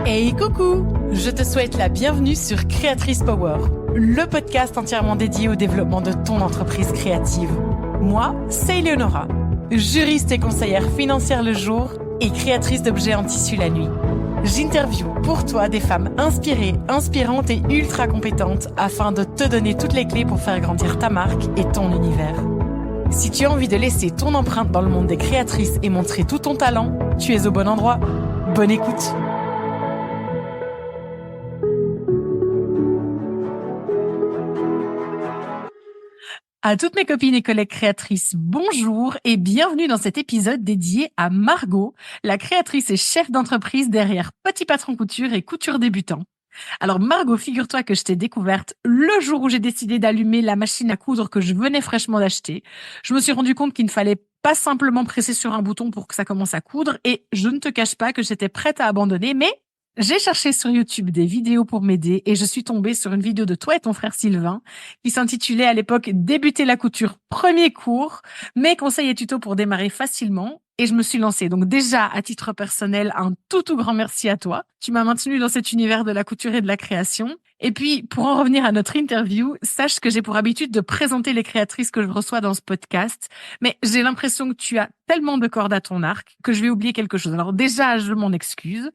Hey coucou! Je te souhaite la bienvenue sur Créatrice Power, le podcast entièrement dédié au développement de ton entreprise créative. Moi, c'est Eleonora, juriste et conseillère financière le jour et créatrice d'objets en tissu la nuit. J'interviewe pour toi des femmes inspirées, inspirantes et ultra compétentes afin de te donner toutes les clés pour faire grandir ta marque et ton univers. Si tu as envie de laisser ton empreinte dans le monde des créatrices et montrer tout ton talent, tu es au bon endroit. Bonne écoute! À toutes mes copines et collègues créatrices, bonjour et bienvenue dans cet épisode dédié à Margot, la créatrice et chef d'entreprise derrière Petit Patron Couture et Couture Débutant. Alors Margot, figure-toi que je t'ai découverte le jour où j'ai décidé d'allumer la machine à coudre que je venais fraîchement d'acheter. Je me suis rendu compte qu'il ne fallait pas simplement presser sur un bouton pour que ça commence à coudre et je ne te cache pas que j'étais prête à abandonner, mais j'ai cherché sur YouTube des vidéos pour m'aider et je suis tombée sur une vidéo de toi et ton frère Sylvain qui s'intitulait à l'époque Débuter la couture, premier cours, mes conseils et tutos pour démarrer facilement. Et je me suis lancée. Donc déjà, à titre personnel, un tout grand merci à toi. Tu m'as maintenue dans cet univers de la couture et de la création. Et puis, pour en revenir à notre interview, sache que j'ai pour habitude de présenter les créatrices que je reçois dans ce podcast. Mais j'ai l'impression que tu as tellement de cordes à ton arc que je vais oublier quelque chose. Alors déjà, je m'en excuse.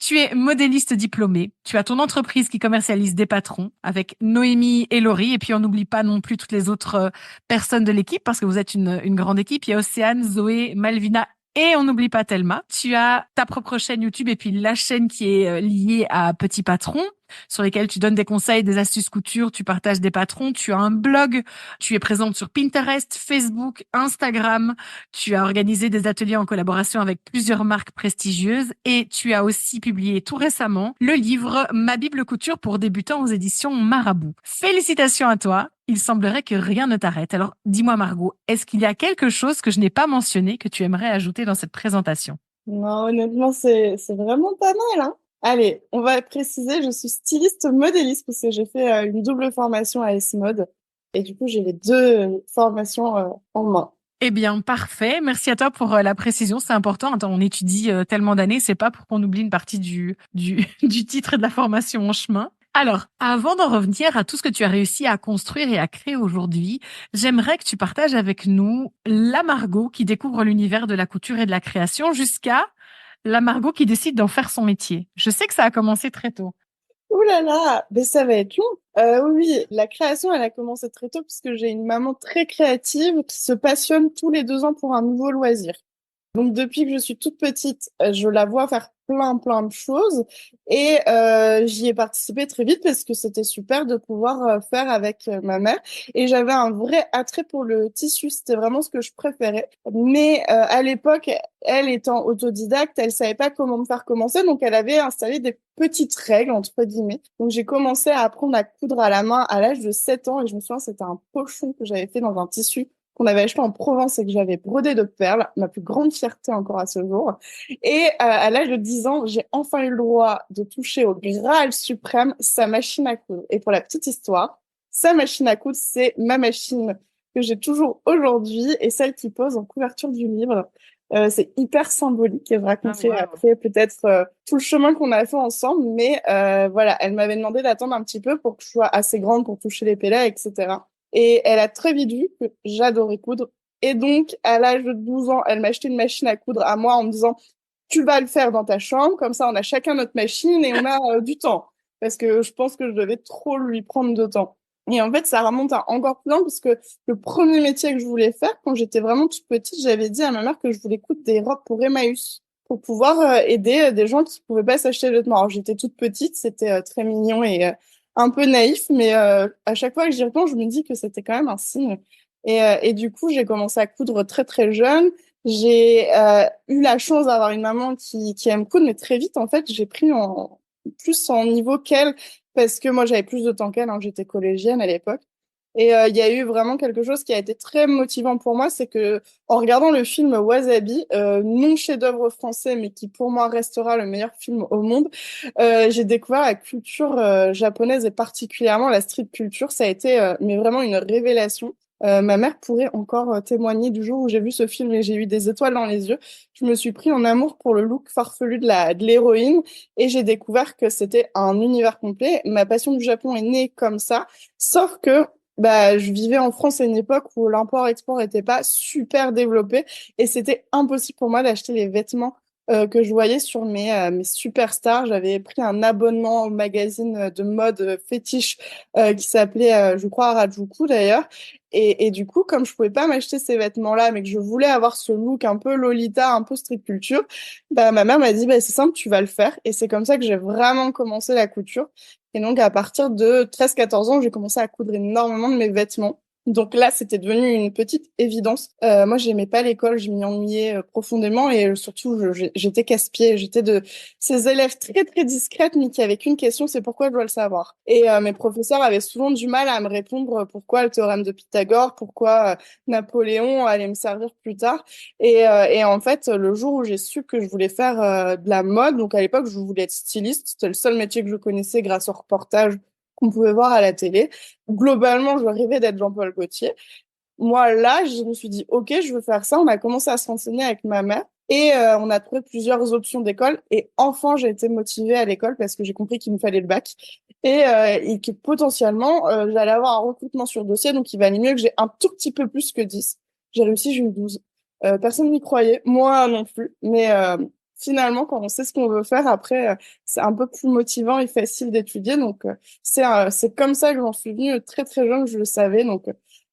Tu es modéliste diplômée. Tu as ton entreprise qui commercialise des patrons avec Noémie et Laurie. Et puis, on n'oublie pas non plus toutes les autres personnes de l'équipe parce que vous êtes une grande équipe. Il y a Océane, Zoé, Malvina et on n'oublie pas Thelma. Tu as ta propre chaîne YouTube et puis la chaîne qui est liée à Petit Patron sur lesquels tu donnes des conseils, des astuces couture, tu partages des patrons, tu as un blog, tu es présente sur Pinterest, Facebook, Instagram, tu as organisé des ateliers en collaboration avec plusieurs marques prestigieuses et tu as aussi publié tout récemment le livre Ma Bible couture pour débutants aux éditions Marabout. Félicitations à toi! Il semblerait que rien ne t'arrête. Alors, dis-moi Margot, est-ce qu'il y a quelque chose que je n'ai pas mentionné que tu aimerais ajouter dans cette présentation? Non, honnêtement, c'est vraiment pas mal, hein. Allez, on va préciser, je suis styliste modéliste parce que j'ai fait une double formation à S-Mode et du coup, j'ai les deux formations en main. Eh bien, parfait. Merci à toi pour la précision. C'est important. Attends, on étudie tellement d'années. C'est pas pour qu'on oublie une partie du titre et de la formation en chemin. Alors, avant d'en revenir à tout ce que tu as réussi à construire et à créer aujourd'hui, j'aimerais que tu partages avec nous la Margot qui découvre l'univers de la couture et de la création jusqu'à la Margot qui décide d'en faire son métier. Je sais que ça a commencé très tôt. Ouh là là, mais ça va être long. Oui, la création, elle a commencé très tôt parce que j'ai une maman très créative qui se passionne tous les 2 ans pour un nouveau loisir. Donc depuis que je suis toute petite, je la vois faire plein de choses et j'y ai participé très vite parce que c'était super de pouvoir faire avec ma mère et j'avais un vrai attrait pour le tissu, c'était vraiment ce que je préférais. Mais à l'époque, elle étant autodidacte, elle savait pas comment me faire commencer, donc elle avait installé des petites règles entre guillemets. Donc j'ai commencé à apprendre à coudre à la main à l'âge de 7 ans et je me souviens c'était un pochon que j'avais fait dans un tissu qu'on avait acheté en Provence et que j'avais brodé de perles, ma plus grande fierté encore à ce jour. Et à l'âge de 10 ans, j'ai enfin eu le droit de toucher au Graal suprême, sa machine à coudre. Et pour la petite histoire, sa machine à coudre, c'est ma machine que j'ai toujours aujourd'hui et celle qui pose en couverture du livre. C'est hyper symbolique et je raconterai après peut-être tout le chemin qu'on a fait ensemble. Mais voilà, elle m'avait demandé d'attendre un petit peu pour que je sois assez grande pour toucher les pellets, etc. Et elle a très vite vu que j'adorais coudre. Et donc, à l'âge de 12 ans, elle m'a acheté une machine à coudre à moi en me disant, tu vas le faire dans ta chambre, comme ça on a chacun notre machine et on a du temps. Parce que je pense que je devais trop lui prendre de temps. Et en fait, ça remonte à encore plus loin parce que le premier métier que je voulais faire, quand j'étais vraiment toute petite, j'avais dit à ma mère que je voulais coudre des robes pour Emmaüs, pour pouvoir aider des gens qui pouvaient pas s'acheter de vêtements. Alors j'étais toute petite, c'était très mignon et un peu naïf, mais à chaque fois que j'y repense, je me dis que c'était quand même un signe. Et du coup, j'ai commencé à coudre très jeune. J'ai eu la chance d'avoir une maman qui aime coudre, mais très vite, en fait, j'ai pris plus en niveau qu'elle, parce que moi, j'avais plus de temps qu'elle, hein, j'étais collégienne à l'époque. Et il y a eu vraiment quelque chose qui a été très motivant pour moi, c'est que en regardant le film Wasabi, non chef-d'œuvre français, mais qui pour moi restera le meilleur film au monde, j'ai découvert la culture japonaise et particulièrement la street culture. Ça a été mais vraiment une révélation. Ma mère pourrait encore témoigner du jour où j'ai vu ce film et j'ai eu des étoiles dans les yeux. Je me suis pris en amour pour le look farfelu de l'héroïne et j'ai découvert que c'était un univers complet. Ma passion du Japon est née comme ça, sauf que bah, je vivais en France à une époque où l'import-export n'était pas super développé et c'était impossible pour moi d'acheter les vêtements que je voyais sur mes superstars. J'avais pris un abonnement au magazine de mode fétiche qui s'appelait, je crois, Harajuku d'ailleurs. Et du coup, comme je pouvais pas m'acheter ces vêtements-là, mais que je voulais avoir ce look un peu Lolita, un peu street culture, bah, ma mère m'a dit, bah, c'est simple, tu vas le faire. Et c'est comme ça que j'ai vraiment commencé la couture. Et donc, à partir de 13-14 ans, j'ai commencé à coudre énormément de mes vêtements. Donc là, c'était devenu une petite évidence. Moi, j'aimais pas l'école, je m'y ennuyais profondément et surtout, j'étais casse-pied. J'étais de ces élèves très très discrètes, mais qui avaient qu'une question, c'est pourquoi je dois le savoir. Et mes professeurs avaient souvent du mal à me répondre pourquoi le théorème de Pythagore, pourquoi Napoléon allait me servir plus tard. Et en fait, le jour où j'ai su que je voulais faire de la mode, donc à l'époque, je voulais être styliste, c'était le seul métier que je connaissais grâce au reportage qu'on pouvait voir à la télé. Globalement, je rêvais d'être Jean-Paul Gaultier. Moi, là, je me suis dit, OK, je veux faire ça. On a commencé à se renseigner avec ma mère et on a trouvé plusieurs options d'école. Et enfin, j'ai été motivée à l'école parce que j'ai compris qu'il me fallait le bac et que potentiellement, j'allais avoir un recrutement sur dossier. Donc, il valait mieux que j'ai un tout petit peu plus que 10. J'ai réussi, j'ai eu 12. Personne n'y croyait, moi non plus. Mais finalement, quand on sait ce qu'on veut faire, après, c'est un peu plus motivant et facile d'étudier. Donc, c'est comme ça que j'en suis venue très, très jeune, je le savais. Donc,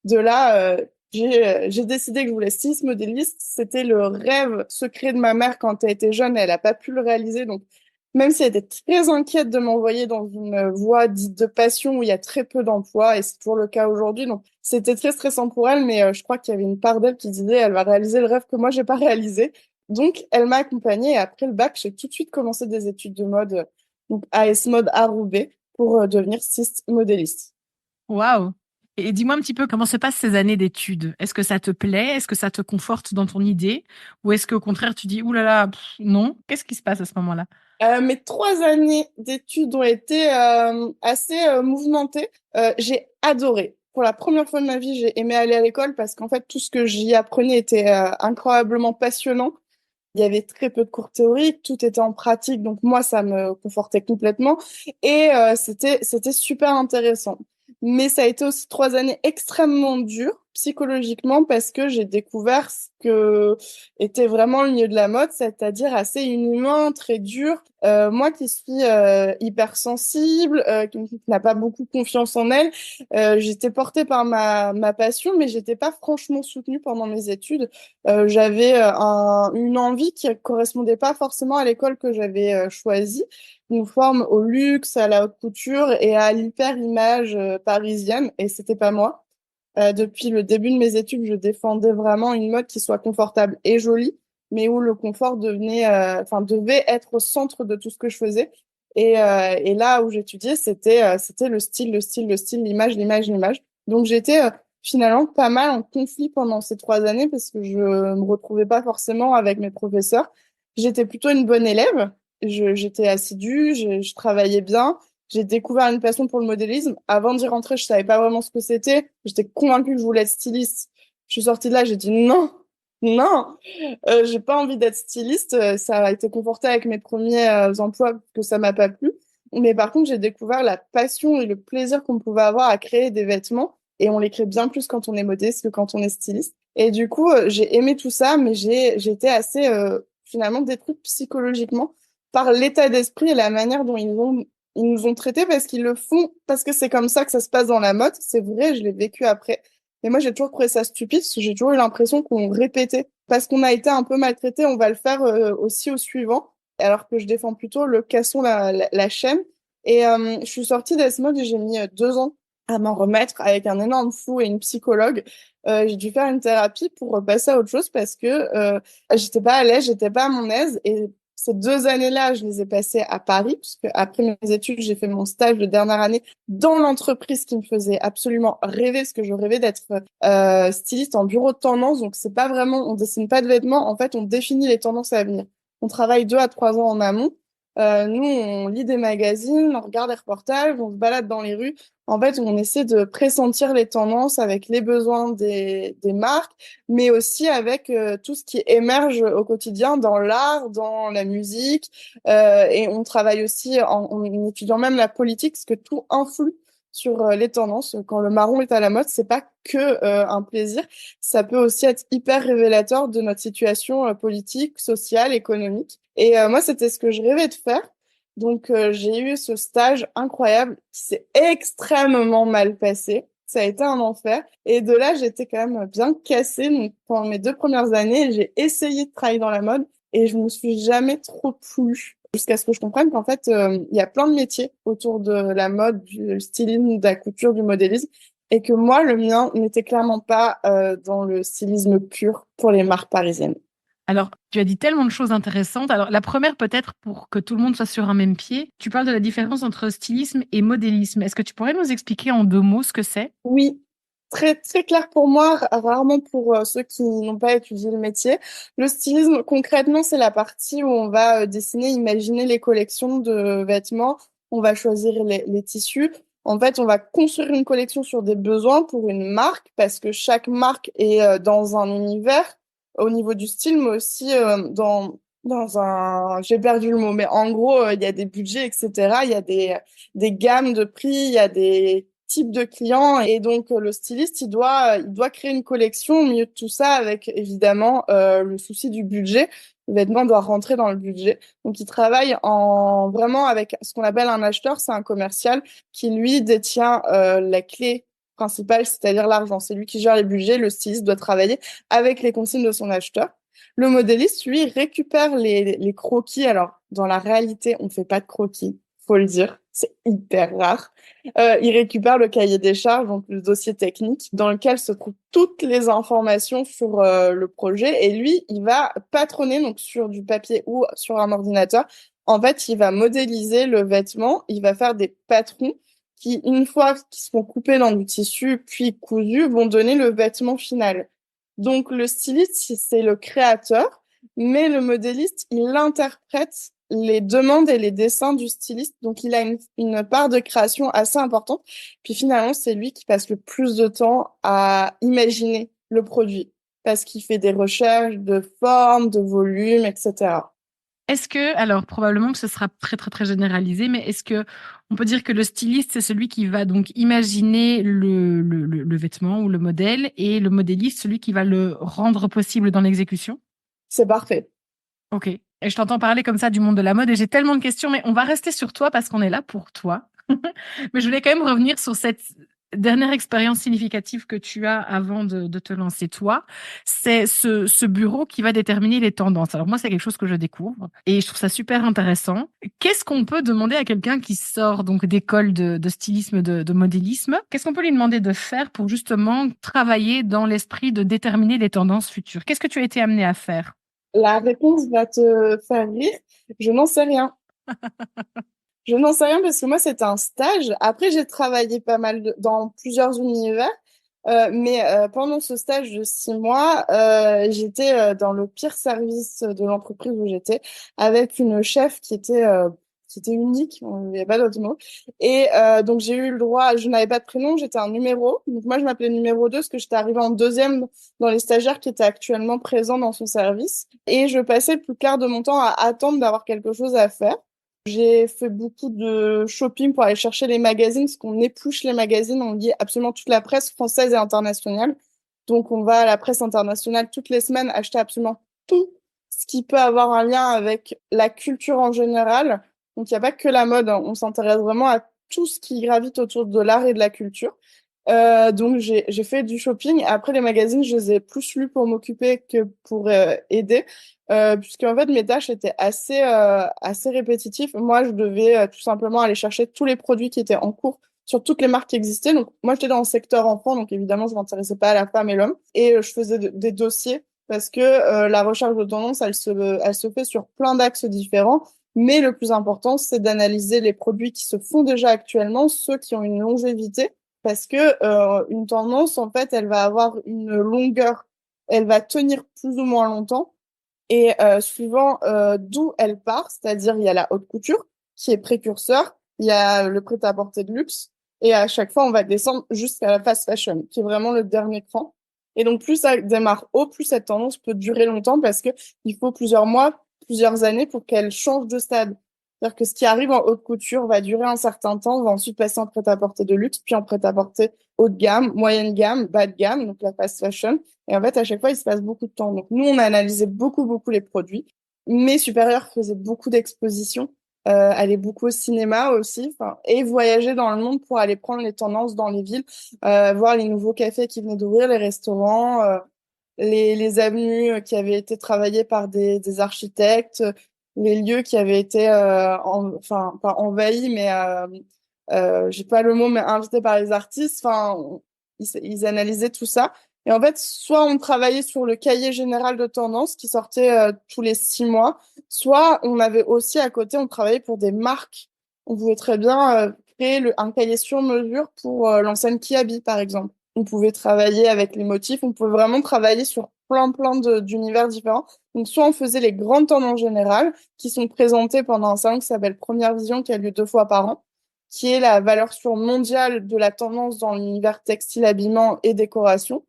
de là, j'ai décidé que je voulais être styliste modéliste. C'était le rêve secret de ma mère quand elle était jeune. Elle n'a pas pu le réaliser. Donc, même si elle était très inquiète de m'envoyer dans une voie dite de passion où il y a très peu d'emplois, et c'est toujours le cas aujourd'hui. Donc, c'était très stressant pour elle, mais je crois qu'il y avait une part d'elle qui disait elle va réaliser le rêve que moi, j'ai pas réalisé. Donc, elle m'a accompagnée et après le bac, j'ai tout de suite commencé des études de mode, donc AS Mode à Roubaix, pour devenir styliste modéliste. Waouh! Et dis-moi un petit peu comment se passent ces années d'études. Est-ce que ça te plaît? Est-ce que ça te conforte dans ton idée? Ou est-ce qu'au contraire, tu dis, ouh là là, non? Qu'est-ce qui se passe à ce moment-là? Mes 3 années d'études ont été assez mouvementées. J'ai adoré. Pour la première fois de ma vie, j'ai aimé aller à l'école parce qu'en fait, tout ce que j'y apprenais était incroyablement passionnant. Il y avait très peu de cours théoriques, tout était en pratique, donc moi, ça me confortait complètement. Et c'était super intéressant. Mais ça a été aussi 3 années extrêmement dures psychologiquement parce que j'ai découvert ce que était vraiment le milieu de la mode, c'est-à-dire assez inhumain, très dur. Moi qui suis hypersensible, qui n'a pas beaucoup confiance en elle, j'étais portée par ma passion, mais j'étais pas franchement soutenue pendant mes études. J'avais une envie qui correspondait pas forcément à l'école que j'avais choisie, une forme au luxe, à la haute couture et à l'hyper-image parisienne, et c'était pas moi. Depuis le début de mes études, je défendais vraiment une mode qui soit confortable et jolie, mais où le confort devait être au centre de tout ce que je faisais. Et là où j'étudiais, c'était le style, le style, le style, l'image, l'image, l'image. Donc j'étais finalement pas mal en conflit pendant ces 3 années parce que je me retrouvais pas forcément avec mes professeurs. J'étais plutôt une bonne élève. J'étais assidue, je travaillais bien. J'ai découvert une passion pour le modélisme. Avant d'y rentrer, je savais pas vraiment ce que c'était. J'étais convaincue que je voulais être styliste. Je suis sortie de là, j'ai dit non, non, j'ai pas envie d'être styliste. Ça a été conforté avec mes premiers emplois que ça m'a pas plu. Mais par contre, j'ai découvert la passion et le plaisir qu'on pouvait avoir à créer des vêtements. Et on les crée bien plus quand on est modéliste que quand on est styliste. Et du coup, j'ai aimé tout ça, mais j'ai été assez finalement détruite psychologiquement par l'état d'esprit et la manière dont ils nous ont traités parce qu'ils le font, parce que c'est comme ça que ça se passe dans la mode. C'est vrai, je l'ai vécu après. Mais moi, j'ai toujours trouvé ça stupide parce que j'ai toujours eu l'impression qu'on répétait. Parce qu'on a été un peu maltraité, on va le faire aussi au suivant. Alors que je défends plutôt le cassons la chaîne. Et je suis sortie d'Esmod et j'ai mis 2 ans à m'en remettre avec un énorme fou et une psychologue. J'ai dû faire une thérapie pour passer à autre chose parce que j'étais pas à l'aise, j'étais pas à mon aise. Et ces 2 années-là, je les ai passées à Paris, puisque après mes études, j'ai fait mon stage de dernière année dans l'entreprise qui me faisait absolument rêver, parce que je rêvais d'être styliste en bureau de tendance. Donc, c'est pas vraiment, on dessine pas de vêtements, en fait, on définit les tendances à venir. On travaille 2 à 3 ans en amont. Nous, on lit des magazines, on regarde des reportages, on se balade dans les rues. En fait, on essaie de pressentir les tendances avec les besoins des marques, mais aussi avec tout ce qui émerge au quotidien dans l'art, dans la musique. Et on travaille aussi en étudiant même la politique, parce que tout influe sur les tendances. Quand le marron est à la mode, c'est pas que un plaisir, ça peut aussi être hyper révélateur de notre situation politique, sociale, économique. Et moi, c'était ce que je rêvais de faire. Donc, j'ai eu ce stage incroyable qui s'est extrêmement mal passé. Ça a été un enfer. Et de là, j'étais quand même bien cassée. Donc, pendant mes 2 premières années, j'ai essayé de travailler dans la mode et je me suis jamais trop plu. Jusqu'à ce que je comprenne qu'en fait, il y a plein de métiers autour de la mode, du stylisme, de la couture, du modélisme, et que moi, le mien n'était clairement pas dans le stylisme pur pour les marques parisiennes. Alors, tu as dit tellement de choses intéressantes. Alors, la première, peut-être pour que tout le monde soit sur un même pied, tu parles de la différence entre stylisme et modélisme. Est-ce que tu pourrais nous expliquer en 2 mots ce que c'est? Oui, très très clair pour moi, rarement pour ceux qui n'ont pas étudié le métier. Le stylisme, concrètement, c'est la partie où on va dessiner, imaginer les collections de vêtements, on va choisir les tissus. En fait, on va construire une collection sur des besoins pour une marque, parce que chaque marque est dans un univers au niveau du style, mais aussi dans un... J'ai perdu le mot, mais en gros, il y a des budgets, etc. Il y a des gammes de prix, il y a des types de clients. Et donc, le styliste, il doit créer une collection au milieu de tout ça avec, évidemment, le souci du budget. Le vêtement doit rentrer dans le budget. Donc, il travaille vraiment avec ce qu'on appelle un acheteur, c'est un commercial qui, lui, détient la clé principale, c'est-à-dire l'argent. C'est lui qui gère les budgets. Le styliste doit travailler avec les consignes de son acheteur. Le modéliste, lui, récupère les croquis. Alors, dans la réalité, on ne fait pas de croquis, faut le dire. C'est hyper rare. Il récupère le cahier des charges, donc le dossier technique, dans lequel se trouvent toutes les informations sur le projet. Et lui, il va patronner, donc sur du papier ou sur un ordinateur. En fait, il va modéliser le vêtement, il va faire des patrons qui, une fois qu'ils seront coupés dans du tissu puis cousus, vont donner le vêtement final. Donc, le styliste, c'est le créateur, mais le modéliste, il interprète les demandes et les dessins du styliste. Donc, il a une part de création assez importante. Puis finalement, c'est lui qui passe le plus de temps à imaginer le produit parce qu'il fait des recherches de forme, de volume, etc. Est-ce que, alors probablement que ce sera très très très généralisé, mais est-ce que on peut dire que le styliste, c'est celui qui va donc imaginer le vêtement ou le modèle et le modéliste, celui qui va le rendre possible dans l'exécution? C'est parfait. Ok. Et je t'entends parler comme ça du monde de la mode et j'ai tellement de questions, mais on va rester sur toi parce qu'on est là pour toi. Mais je voulais quand même revenir sur cette dernière expérience significative que tu as avant de te lancer toi. C'est ce bureau qui va déterminer les tendances. Alors moi, c'est quelque chose que je découvre et je trouve ça super intéressant. Qu'est-ce qu'on peut demander à quelqu'un qui sort donc d'école de stylisme, de modélisme? Qu'est-ce qu'on peut lui demander de faire pour justement travailler dans l'esprit de déterminer les tendances futures? Qu'est-ce que tu as été amené à faire? La réponse va te faire rire. Je n'en sais rien. Je n'en sais rien parce que moi, c'était un stage. Après, j'ai travaillé pas mal dans plusieurs univers. Mais pendant ce stage de 6 mois, j'étais dans le pire service de l'entreprise où j'étais, avec une chef qui était unique, il n'y a pas d'autre mot. Et donc j'ai eu le droit, je n'avais pas de prénom, j'étais un numéro. Donc moi je m'appelais numéro 2 parce que j'étais arrivée en deuxième dans les stagiaires qui étaient actuellement présents dans son service. Et je passais le plus clair de mon temps à attendre d'avoir quelque chose à faire. J'ai fait beaucoup de shopping pour aller chercher les magazines, parce qu'on épluche les magazines, on lit absolument toute la presse française et internationale. Donc, on va à la presse internationale toutes les semaines acheter absolument tout ce qui peut avoir un lien avec la culture en général. Donc, il n'y a pas que la mode, hein. On s'intéresse vraiment à tout ce qui gravite autour de l'art et de la culture. Donc, j'ai fait du shopping. Après, les magazines, je les ai plus lus pour m'occuper que pour aider. Puisque en fait mes tâches étaient assez répétitives. Moi, je devais tout simplement aller chercher tous les produits qui étaient en cours sur toutes les marques qui existaient. Donc moi, j'étais dans le secteur enfant, donc évidemment, je m'intéressais pas à la femme et l'homme. Et je faisais des dossiers parce que la recherche de tendance, elle se fait sur plein d'axes différents. Mais le plus important, c'est d'analyser les produits qui se font déjà actuellement, ceux qui ont une longévité, parce que une tendance, en fait, elle va avoir une longueur, elle va tenir plus ou moins longtemps. Et suivant d'où elle part, c'est-à-dire il y a la haute couture qui est précurseur, il y a le prêt-à-porter de luxe, et à chaque fois on va descendre jusqu'à la fast fashion, qui est vraiment le dernier cran. Et donc plus ça démarre haut, plus cette tendance peut durer longtemps parce que il faut plusieurs mois, plusieurs années pour qu'elle change de stade. C'est-à-dire que ce qui arrive en haute couture va durer un certain temps, va ensuite passer en prêt-à-porter de luxe, puis en prêt-à-porter haut de gamme, moyenne gamme, bas de gamme, donc la fast fashion. Et en fait, à chaque fois, il se passe beaucoup de temps. Donc, nous, on a analysé beaucoup, beaucoup les produits. Mes supérieurs faisaient beaucoup d'expositions, allaient beaucoup au cinéma aussi, enfin, et voyageaient dans le monde pour aller prendre les tendances dans les villes, voir les nouveaux cafés qui venaient d'ouvrir, les restaurants, les avenues qui avaient été travaillées par des architectes, les lieux qui avaient été, enfin, pas envahis, mais j'ai pas le mot, mais invités par les artistes. Enfin, ils analysaient tout ça. Et en fait, soit on travaillait sur le cahier général de tendance qui sortait tous les 6 mois, soit on avait aussi à côté, on travaillait pour des marques. On pouvait très bien créer un cahier sur mesure pour l'enseigne Kiabi, par exemple. On pouvait travailler avec les motifs, on pouvait vraiment travailler sur plein d'univers différents. Donc, soit on faisait les grandes tendances générales qui sont présentées pendant un salon qui s'appelle Première Vision, qui a lieu 2 fois par an, qui est la valeur sûre mondiale de la tendance dans l'univers textile, habillement et décoration.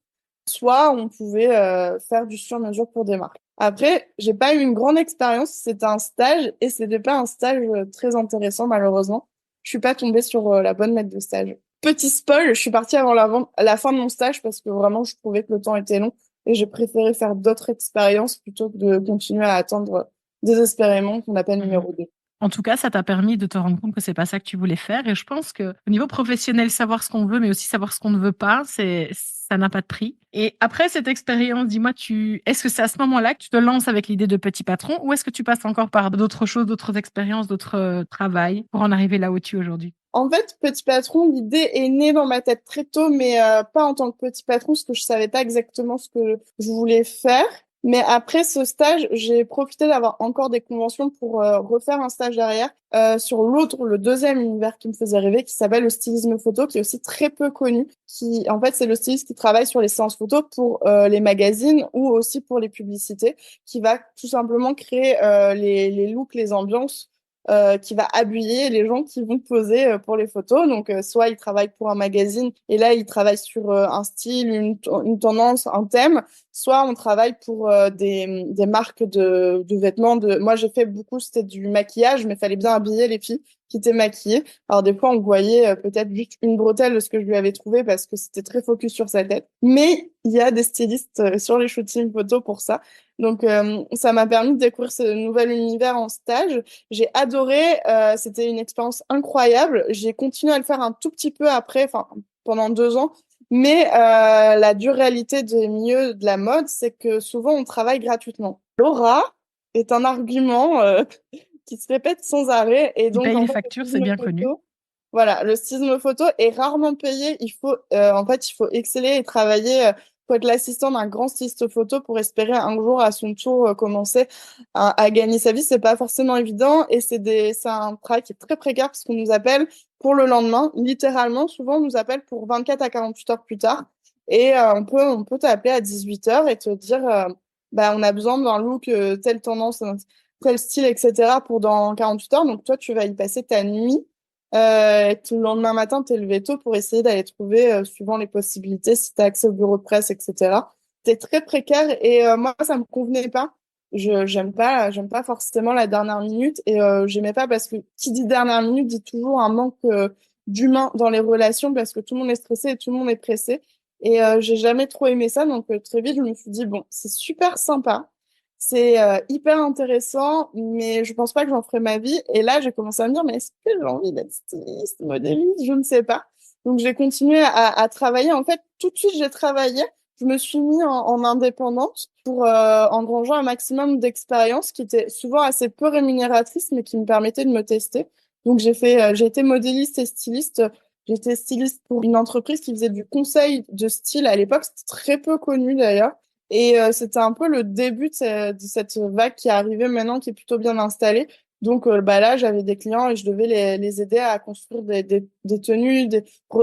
Soit on pouvait faire du sur-mesure pour des marques. Après, j'ai pas eu une grande expérience, c'était un stage et c'était pas un stage très intéressant malheureusement. Je suis pas tombée sur la bonne maître de stage. Petit spoil, je suis partie avant la fin de mon stage parce que vraiment je trouvais que le temps était long et j'ai préféré faire d'autres expériences plutôt que de continuer à attendre désespérément qu'on appelle Mhm. numéro 2. En tout cas, ça t'a permis de te rendre compte que c'est pas ça que tu voulais faire. Et je pense que au niveau professionnel, savoir ce qu'on veut, mais aussi savoir ce qu'on ne veut pas, ça n'a pas de prix. Et après cette expérience, dis-moi, est-ce que c'est à ce moment-là que tu te lances avec l'idée de petit patron, ou est-ce que tu passes encore par d'autres choses, d'autres expériences, d'autres travails pour en arriver là où tu es aujourd'hui? En fait, Petit Patron, l'idée est née dans ma tête très tôt, mais pas en tant que petit patron, parce que je savais pas exactement ce que je voulais faire. Mais après ce stage, j'ai profité d'avoir encore des conventions pour refaire un stage derrière sur l'autre, le deuxième univers qui me faisait rêver, qui s'appelle le stylisme photo, qui est aussi très peu connu. Qui, en fait, c'est le styliste qui travaille sur les séances photos pour les magazines ou aussi pour les publicités, qui va tout simplement créer les looks, les ambiances qui va habiller les gens qui vont poser pour les photos. Donc, soit ils travaillent pour un magazine et là, ils travaillent sur un style, une tendance, un thème. Soit on travaille pour des marques de vêtements. Moi, j'ai fait beaucoup, c'était du maquillage, mais il fallait bien habiller les filles qui étaient maquillées. Alors, des fois, on voyait peut-être juste une bretelle de ce que je lui avais trouvé parce que c'était très focus sur sa tête. Mais il y a des stylistes sur les shootings photos pour ça. Donc, ça m'a permis de découvrir ce nouvel univers en stage. J'ai adoré, c'était une expérience incroyable. J'ai continué à le faire un tout petit peu après, enfin pendant 2 ans. Mais la dure réalité des milieux de la mode, c'est que souvent on travaille gratuitement. L'aura est un argument qui se répète sans arrêt. Et Qui donc paye en les fait, factures, le c'est stylisme bien connu. photo, voilà, le stylisme photo est rarement payé. Il faut, en fait, il faut exceller et travailler. Faut être l'assistant d'un grand styliste photo pour espérer un jour à son tour commencer à gagner sa vie. C'est pas forcément évident et c'est un travail qui est très précaire parce qu'on nous appelle pour le lendemain. Littéralement, souvent, on nous appelle pour 24 à 48 heures plus tard. Et on peut t'appeler à 18 heures et te dire, bah, on a besoin d'un look, telle tendance, tel style, etc. pour dans 48 heures. Donc, toi, tu vas y passer ta nuit. Tout le lendemain matin, t'es levé tôt pour essayer d'aller trouver, suivant les possibilités, si t'as accès au bureau de presse, etc. C'est très précaire et moi, ça me convenait pas. J'aime pas forcément la dernière minute et j'aimais pas parce que qui dit dernière minute dit toujours un manque d'humain dans les relations parce que tout le monde est stressé et tout le monde est pressé. Et j'ai jamais trop aimé ça, donc très vite, je me suis dit, bon, c'est super sympa. C'est hyper intéressant, mais je pense pas que j'en ferai ma vie. Et là, j'ai commencé à me dire, mais est-ce que j'ai envie d'être styliste, modéliste? Je ne sais pas. Donc, j'ai continué à travailler. En fait, tout de suite, j'ai travaillé. Je me suis mis en indépendante pour engranger un maximum d'expérience qui était souvent assez peu rémunératrice, mais qui me permettait de me tester. Donc, j'ai été modéliste et styliste. J'étais styliste pour une entreprise qui faisait du conseil de style à l'époque. C'était très peu connu d'ailleurs. Et c'était un peu le début de cette vague qui est arrivée maintenant, qui est plutôt bien installée, Donc là, j'avais des clients et je devais les aider à construire des tenues.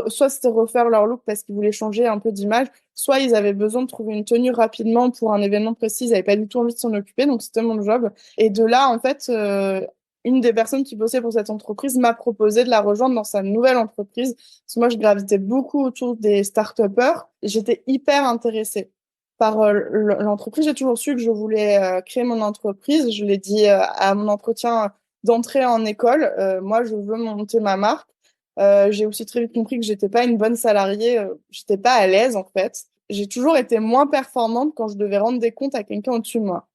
Soit c'était refaire leur look parce qu'ils voulaient changer un peu d'image, soit ils avaient besoin de trouver une tenue rapidement pour un événement précis. Ils n'avaient pas du tout envie de s'en occuper, donc c'était mon job. Et de là, en fait, une des personnes qui bossait pour cette entreprise m'a proposé de la rejoindre dans sa nouvelle entreprise. Parce que moi, je gravitais beaucoup autour des start-upers. J'étais hyper intéressée par l'entreprise. J'ai toujours su que je voulais créer mon entreprise. Je l'ai dit à mon entretien d'entrée en école. Moi, je veux monter ma marque. J'ai aussi très vite compris que j'étais pas une bonne salariée. J'étais pas à l'aise en fait. J'ai toujours été moins performante quand je devais rendre des comptes à quelqu'un au-dessus de moi.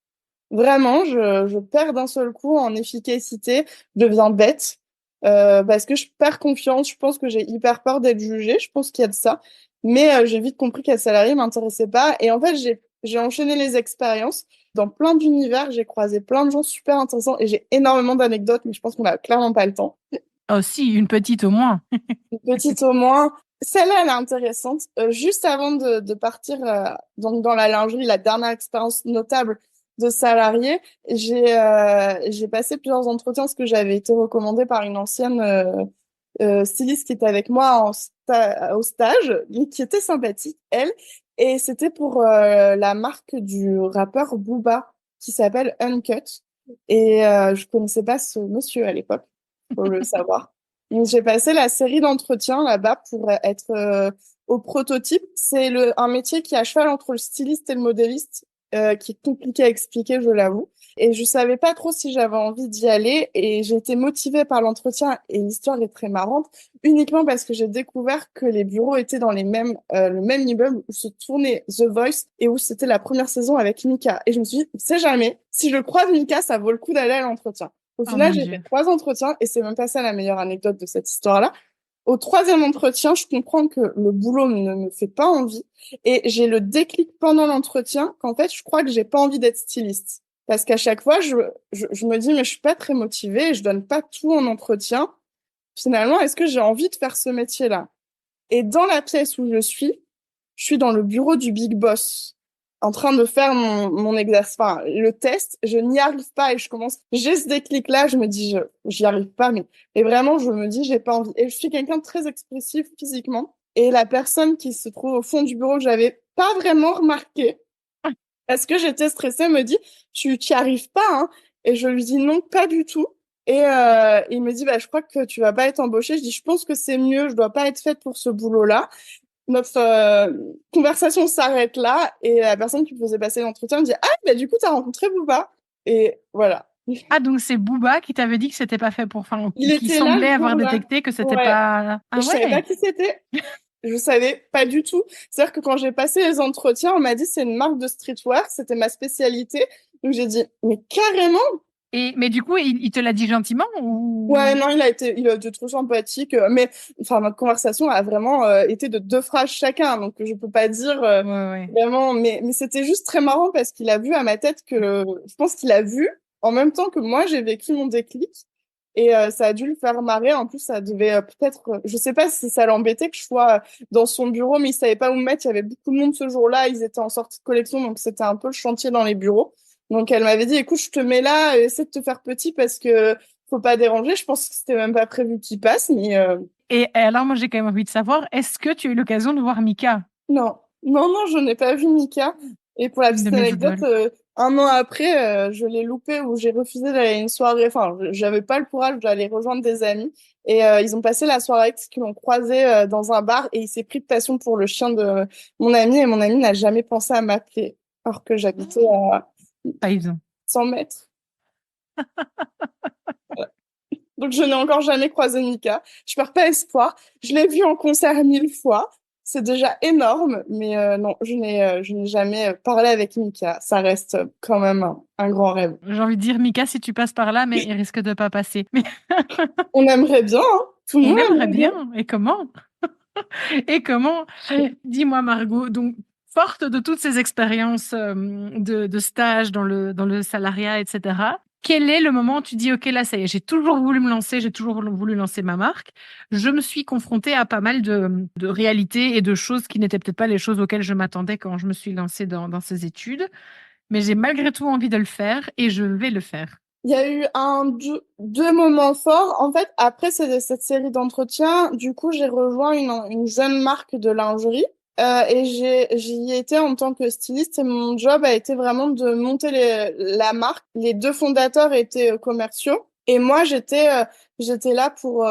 Vraiment, je perds d'un seul coup en efficacité, je deviens bête parce que je perds confiance. Je pense que j'ai hyper peur d'être jugée. Je pense qu'il y a de ça. Mais j'ai vite compris qu'être salarié m'intéressait pas. Et en fait, j'ai enchaîné les expériences. Dans plein d'univers, j'ai croisé plein de gens super intéressants et j'ai énormément d'anecdotes, mais je pense qu'on a clairement pas le temps. Oh si, une petite au moins. Une petite au moins. Celle-là, elle est intéressante. Juste avant de partir donc dans la lingerie, la dernière expérience notable de salarié, j'ai passé plusieurs entretiens parce que j'avais été recommandée par une ancienne styliste qui était avec moi au stage, qui était sympathique, elle. Et c'était pour la marque du rappeur Booba qui s'appelle Uncut. Et je connaissais pas ce monsieur à l'époque, faut le savoir. Donc, j'ai passé la série d'entretiens là-bas pour être au prototype. C'est un métier qui est à cheval entre le styliste et le modéliste, qui est compliqué à expliquer, je l'avoue. Et je savais pas trop si j'avais envie d'y aller. Et j'ai été motivée par l'entretien. Et l'histoire est très marrante, uniquement parce que j'ai découvert que les bureaux étaient dans le même immeuble où se tournait The Voice et où c'était la première saison avec Mika. Et je me suis dit, c'est jamais, si je croise Mika, ça vaut le coup d'aller à l'entretien. Au Oh final, mon j'ai fait Dieu. 3 entretiens et c'est même pas ça la meilleure anecdote de cette histoire-là. Au troisième entretien, je comprends que le boulot ne me fait pas envie et j'ai le déclic pendant l'entretien qu'en fait, je crois que j'ai pas envie d'être styliste. Parce qu'à chaque fois, je me dis, mais je suis pas très motivée et je donne pas tout en entretien. Finalement, est-ce que j'ai envie de faire ce métier-là? Et dans la pièce où je suis dans le bureau du Big Boss, en train de faire mon exercice, enfin, le test, je n'y arrive pas et je commence, j'ai ce déclic-là, je me dis, j'y arrive pas, mais, et vraiment, je me dis, j'ai pas envie. Et je suis quelqu'un de très expressif physiquement. Et la personne qui se trouve au fond du bureau, que j'avais pas vraiment remarqué, parce que j'étais stressée, me dit, tu t'y arrives pas, hein? Et je lui dis non, pas du tout. Et il me dit, bah, je crois que tu vas pas être embauchée. Je dis, je pense que c'est mieux, je dois pas être faite pour ce boulot-là. Notre conversation s'arrête là et la personne qui me faisait passer l'entretien me dit, ah, bah, du coup, t'as rencontré Booba. Et voilà. Ah, donc c'est Booba qui t'avait dit que c'était pas fait pour, enfin, Il qui était là semblait le avoir jour-là. détecté que c'était Ouais. pas. Et Ah je savais pas ouais. qui c'était. Je savais pas du tout. C'est-à-dire que quand j'ai passé les entretiens, on m'a dit c'est une marque de streetwear, c'était ma spécialité. Donc j'ai dit mais carrément. Et mais du coup, il te l'a dit gentiment Ouais, ou? non, il a été trop sympathique. Mais enfin notre conversation a vraiment été de 2 phrases chacun, donc je peux pas dire Ouais, ouais. vraiment. Mais c'était juste très marrant parce qu'il a vu à ma tête que je pense qu'il a vu en même temps que moi j'ai vécu mon déclic. Et ça a dû le faire marrer. En plus, ça devait peut-être, je sais pas si ça l'embêtait que je sois dans son bureau, mais il savait pas où me mettre. Il y avait beaucoup de monde ce jour-là. Ils étaient en sortie de collection, donc c'était un peu le chantier dans les bureaux. Donc elle m'avait dit, écoute, je te mets là, essaie de te faire petit parce que faut pas déranger. Je pense que c'était même pas prévu qu'il passe, mais Et alors, moi, j'ai quand même envie de savoir, est-ce que tu as eu l'occasion de voir Mika, non, non, non, je n'ai pas vu Mika. Et pour la une de petite mes anecdote, idoles? 1 an après, je l'ai loupé où j'ai refusé d'aller à une soirée. Enfin, j'avais pas le courage d'aller rejoindre des amis. Et ils ont passé la soirée parce qu'ils l'ont croisé dans un bar et il s'est pris de passion pour le chien de mon ami. Et mon ami n'a jamais pensé à m'appeler alors que j'habitais Oh, à pas évident. 100 mètres. Donc je n'ai encore jamais croisé Mika. Je perds pas espoir. Je l'ai vu en concert 1000 fois. C'est déjà énorme, mais non, je n'ai jamais parlé avec Mika. Ça reste quand même un grand rêve. J'ai envie de dire Mika si tu passes par là, mais il risque de pas passer. Mais On aimerait bien, hein. Tout le on monde aimerait aimerait bien. bien. Et comment? Et comment? Dis-moi, Margot, donc, forte de toutes ces expériences de stage dans le salariat, etc., quel est le moment où tu dis, OK, là, ça y est, j'ai toujours voulu me lancer, j'ai toujours voulu lancer ma marque. Je me suis confrontée à pas mal de réalités et de choses qui n'étaient peut-être pas les choses auxquelles je m'attendais quand je me suis lancée dans ces études, mais j'ai malgré tout envie de le faire et je vais le faire. Il y a eu deux moments forts. En fait, après cette série d'entretiens, du coup, j'ai rejoint une jeune marque de lingerie. Et j'y étais en tant que styliste et mon job a été vraiment de monter la marque. Les deux fondateurs étaient commerciaux et moi j'étais là pour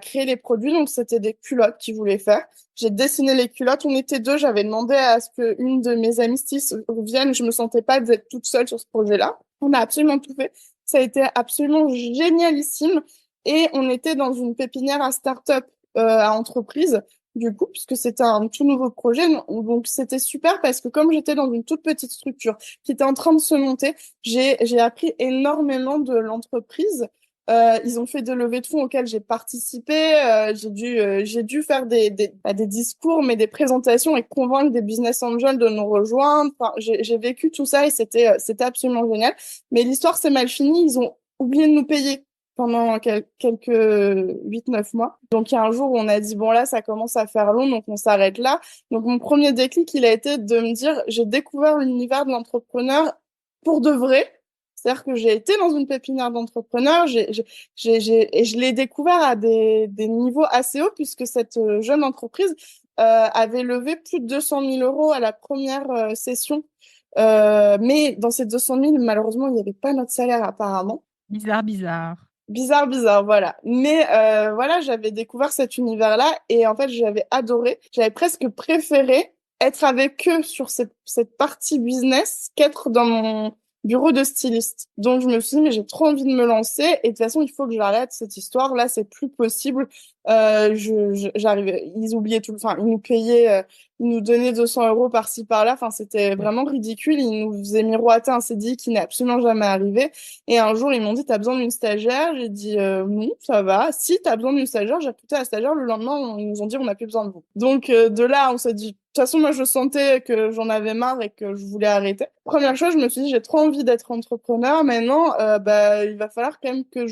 créer les produits. Donc c'était des culottes qu'ils voulaient faire. J'ai dessiné les culottes. On était deux. J'avais demandé à ce que une de mes amies stylistes vienne. Je me sentais pas d'être toute seule sur ce projet-là. On a absolument tout fait. Ça a été absolument génialissime. Et on était dans une pépinière à start-up, à entreprise, du coup, puisque c'était un tout nouveau projet. Donc, c'était super parce que comme j'étais dans une toute petite structure qui était en train de se monter, j'ai appris énormément de l'entreprise. Ils ont fait des levées de fonds auxquelles j'ai participé. J'ai dû faire pas des discours, mais des présentations et convaincre des business angels de nous rejoindre. Enfin, j'ai vécu tout ça et c'était absolument génial. Mais l'histoire s'est mal finie. Ils ont oublié de nous payer pendant quelques 8, 9 mois. Donc, il y a un jour où on a dit, bon, là, ça commence à faire long, donc on s'arrête là. Donc, mon premier déclic, il a été de me dire, j'ai découvert l'univers de l'entrepreneur pour de vrai. C'est-à-dire que j'ai été dans une pépinière d'entrepreneurs, et je l'ai découvert à des niveaux assez hauts puisque cette jeune entreprise avait levé plus de 200 000 euros à la première session. Mais dans ces 200 000, malheureusement, il n'y avait pas notre salaire apparemment. Bizarre, bizarre. Bizarre, bizarre, voilà. Mais voilà, j'avais découvert cet univers-là et en fait, j'avais adoré. J'avais presque préféré être avec eux sur cette partie business qu'être dans mon bureau de styliste. Donc, je me suis dit, mais j'ai trop envie de me lancer et de toute façon, il faut que j'arrête cette histoire. Là, c'est plus possible. J'arrivais, ils oubliaient tout, enfin, ils nous payaient, ils nous donnaient 200 euros par-ci, par-là. Enfin, c'était vraiment ridicule. Ils nous faisaient miroiter un CDI qui n'est absolument jamais arrivé. Et un jour, ils m'ont dit, t'as besoin d'une stagiaire? J'ai dit, non, ça va. Si t'as besoin d'une stagiaire, j'ai recruté la stagiaire. Le lendemain, ils nous ont dit, on n'a plus besoin de vous. Donc, de là, on s'est dit, de toute façon, moi, je sentais que j'en avais marre et que je voulais arrêter. Première chose, je me suis dit, j'ai trop envie d'être entrepreneur. Maintenant, il va falloir quand même que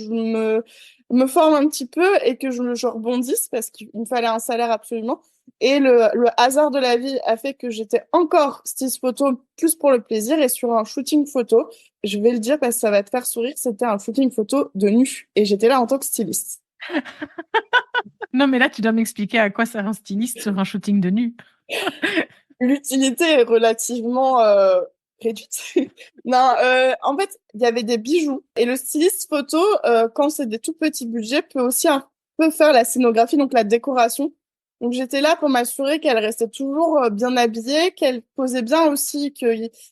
me forme un petit peu et que je rebondisse parce qu'il me fallait un salaire absolument. Et le hasard de la vie a fait que j'étais encore styliste photo plus pour le plaisir et sur un shooting photo, je vais le dire parce que ça va te faire sourire, c'était un shooting photo de nu et j'étais là en tant que styliste. Non, mais là, tu dois m'expliquer à quoi sert un styliste sur un shooting de nu. L'utilité est relativement réduite. Non, en fait, il y avait des bijoux et le styliste photo, quand c'est des tout petits budgets, peut aussi un peu faire la scénographie, donc la décoration. Donc j'étais là pour m'assurer qu'elle restait toujours bien habillée, qu'elle posait bien aussi,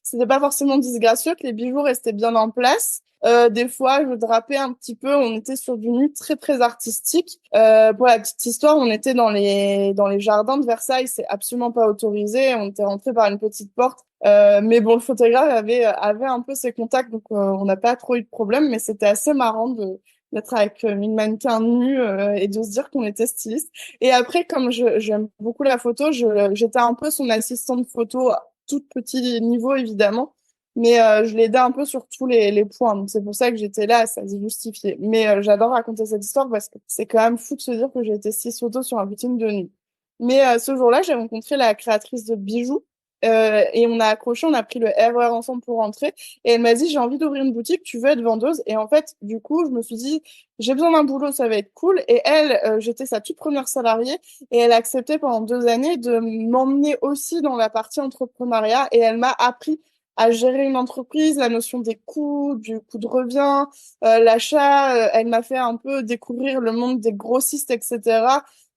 c'était pas forcément disgracieux, que les bijoux restaient bien en place. Des fois, je drapais un petit peu. On était sur du nu très très artistique. Pour la petite histoire, on était dans les jardins de Versailles. C'est absolument pas autorisé. On était rentré par une petite porte. Mais bon, le photographe avait un peu ses contacts, donc on n'a pas trop eu de problème. Mais c'était assez marrant d'être avec une mannequin nue et de se dire qu'on était styliste. Et après, comme j'aime beaucoup la photo, j'étais un peu son assistante photo, à tout petit niveau évidemment. Mais je l'aidais un peu sur tous les points. Donc c'est pour ça que j'étais là, ça se justifiait. Mais j'adore raconter cette histoire parce que c'est quand même fou de se dire que j'ai été si photo sur un shooting de nuit. Mais ce jour-là, j'ai rencontré la créatrice de bijoux et on a accroché, on a pris le RER ensemble pour rentrer. Et elle m'a dit, j'ai envie d'ouvrir une boutique, tu veux être vendeuse? Et en fait, du coup, je me suis dit, j'ai besoin d'un boulot, ça va être cool. Et elle, j'étais sa toute première salariée et elle a accepté pendant 2 années de m'emmener aussi dans la partie entrepreneuriat et elle m'a appris à gérer une entreprise, la notion des coûts, du coût de revient, l'achat. Elle m'a fait un peu découvrir le monde des grossistes, etc.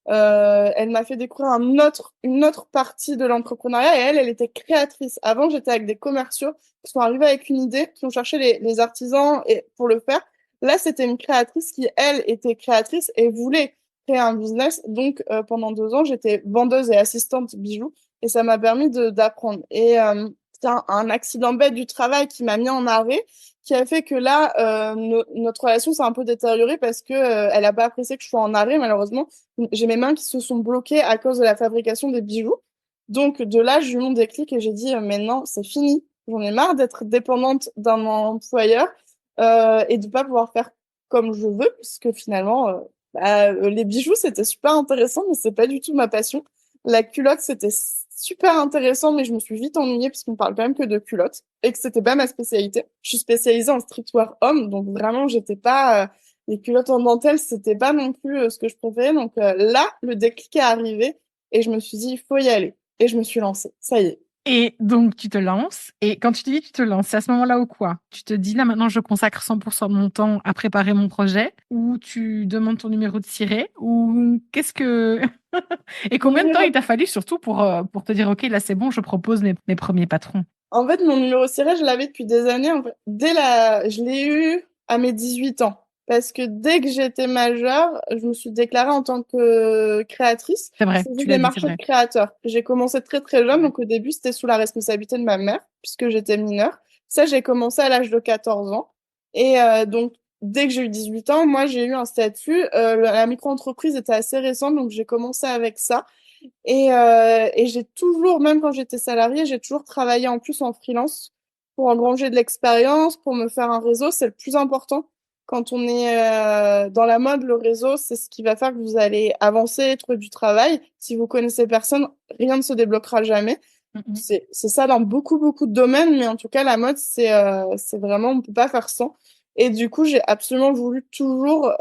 Elle m'a fait découvrir une autre partie de l'entrepreneuriat et elle était créatrice. Avant, j'étais avec des commerciaux qui sont arrivés avec une idée, qui ont cherché les artisans pour le faire. Là, c'était une créatrice qui, elle, était créatrice et voulait créer un business. Donc, pendant 2 ans, j'étais vendeuse et assistante bijoux et ça m'a permis d'apprendre. Et c'est un accident bête du travail qui m'a mis en arrêt, qui a fait que là, notre relation s'est un peu détériorée parce que elle a pas apprécié que je sois en arrêt, malheureusement. J'ai mes mains qui se sont bloquées à cause de la fabrication des bijoux. Donc de là, j'ai eu mon déclic et j'ai dit, mais non, c'est fini. J'en ai marre d'être dépendante d'un employeur et de pas pouvoir faire comme je veux, puisque finalement, les bijoux, c'était super intéressant, mais c'est pas du tout ma passion. La culotte, c'était super intéressant, mais je me suis vite ennuyée parce qu'on parle quand même que de culottes et que c'était pas ma spécialité. Je suis spécialisée en streetwear homme, donc vraiment, j'étais pas, les culottes en dentelle, c'était pas non plus ce que je préférais. Donc là, le déclic est arrivé et je me suis dit, il faut y aller. Et je me suis lancée. Ça y est. Et donc, tu te lances. Et quand tu te dis tu te lances, c'est à ce moment-là ou quoi? Tu te dis, là, maintenant, je consacre 100% de mon temps à préparer mon projet, ou tu demandes ton numéro de ciré, ou qu'est-ce que... Et Mon combien de temps il numéro t'a fallu surtout pour te dire, OK, là, c'est bon, je propose mes premiers patrons? En fait, mon numéro ciré, je l'avais depuis des années. En fait. Je l'ai eu à mes 18 ans. Parce que dès que j'étais majeure, je me suis déclarée en tant que créatrice. C'est vrai, Je faisais tu des l'as dit, c'est marchés de vrai. créateurs. J'ai commencé très très C'est jeune, vrai. donc au début, c'était sous la responsabilité de ma mère, puisque j'étais mineure. Ça, j'ai commencé à l'âge de 14 ans. Et donc, dès que j'ai eu 18 ans, moi, j'ai eu un statut. La micro-entreprise était assez récente, donc j'ai commencé avec ça. Et j'ai toujours, même quand j'étais salariée, j'ai toujours travaillé en plus en freelance pour engranger de l'expérience, pour me faire un réseau. C'est le plus important. Quand on est dans la mode, le réseau, c'est ce qui va faire que vous allez avancer, trouver du travail. Si vous connaissez personne, rien ne se débloquera jamais. Mhm. C'est ça dans beaucoup, beaucoup de domaines, mais en tout cas, la mode, c'est vraiment, on peut pas faire sans. Et du coup, j'ai absolument voulu toujours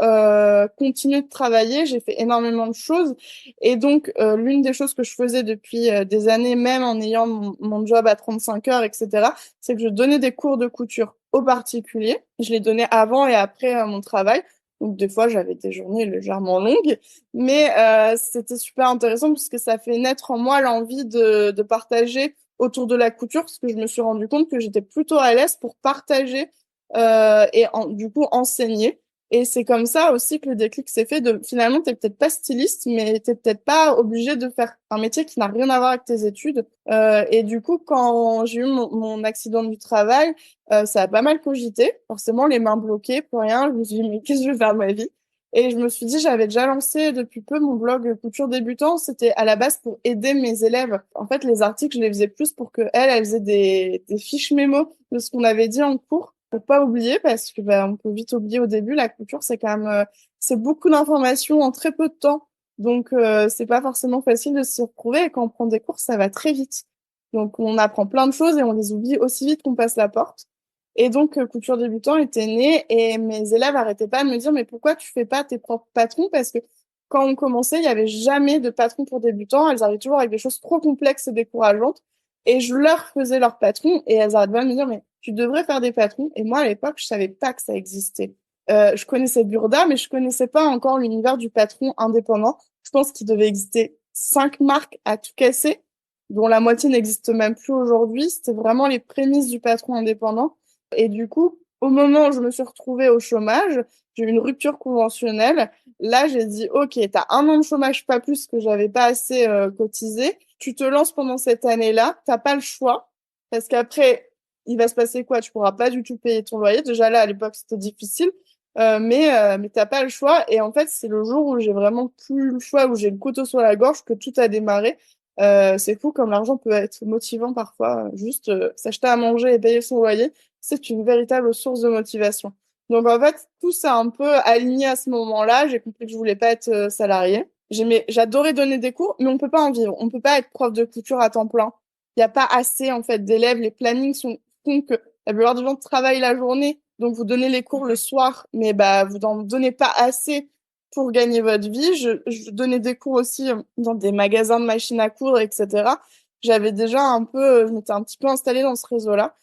continuer de travailler. J'ai fait énormément de choses. Et donc, l'une des choses que je faisais depuis des années, même en ayant mon job à 35 heures, etc., c'est que je donnais des cours de couture aux particuliers. Je les donnais avant et après mon travail. Donc, des fois, j'avais des journées légèrement longues. Mais c'était super intéressant parce que ça fait naître en moi l'envie de partager autour de la couture, parce que je me suis rendu compte que j'étais plutôt à l'aise pour partager du coup enseigner. Et c'est comme ça aussi que le déclic s'est fait de finalement, t'es peut-être pas styliste, mais t'es peut-être pas obligé de faire un métier qui n'a rien à voir avec tes études. Et du coup, quand j'ai eu mon accident du travail, ça a pas mal cogité. Forcément, les mains bloquées, pour rien. Je me suis dit, mais qu'est-ce que je vais faire de ma vie? Et je me suis dit, j'avais déjà lancé depuis peu mon blog Couture débutant. C'était à la base pour aider mes élèves. En fait, les articles, je les faisais plus pour que elles aient des fiches mémo de ce qu'on avait dit en cours, pour pas oublier, parce que on peut vite oublier au début. La couture, c'est quand même, c'est beaucoup d'informations en très peu de temps. Donc, c'est pas forcément facile de s'y retrouver. Et quand on prend des cours, ça va très vite. Donc, on apprend plein de choses et on les oublie aussi vite qu'on passe la porte. Et donc, Couture débutant était né et mes élèves arrêtaient pas de me dire, mais pourquoi tu fais pas tes propres patrons? Parce que quand on commençait, il y avait jamais de patron pour débutants. Elles arrivaient toujours avec des choses trop complexes et décourageantes. Et je leur faisais leurs patrons et elles arrêtaient pas de me dire, mais tu devrais faire des patrons. Et moi, à l'époque, je savais pas que ça existait. Je connaissais Burda, mais je connaissais pas encore l'univers du patron indépendant. Je pense qu'il devait exister 5 marques à tout casser, dont la moitié n'existe même plus aujourd'hui. C'était vraiment les prémices du patron indépendant. Et du coup, au moment où je me suis retrouvée au chômage, j'ai eu une rupture conventionnelle. Là, j'ai dit, OK, t'as 1 an de chômage, pas plus, que j'avais pas assez cotisé. Tu te lances pendant cette année-là, t'as pas le choix. Parce qu'après, il va se passer quoi? Tu pourras pas du tout payer ton loyer. Déjà là, à l'époque, c'était difficile. Mais t'as pas le choix. Et en fait, c'est le jour où j'ai vraiment plus le choix, où j'ai le couteau sur la gorge, que tout a démarré. C'est fou comme l'argent peut être motivant parfois. Juste s'acheter à manger et payer son loyer, c'est une véritable source de motivation. Donc en fait, tout s'est un peu aligné à ce moment-là. J'ai compris que je voulais pas être salariée. J'adorais donner des cours, mais on peut pas en vivre. On peut pas être prof de couture à temps plein. Il n'y a pas assez en fait d'élèves. Les plannings font que la plupart des gens travaillent la journée, donc vous donnez les cours le soir, mais bah vous n'en donnez pas assez pour gagner votre vie. Je donnais des cours aussi dans des magasins de machines à coudre, etc. J'avais déjà je m'étais un petit peu installée dans ce réseau-là,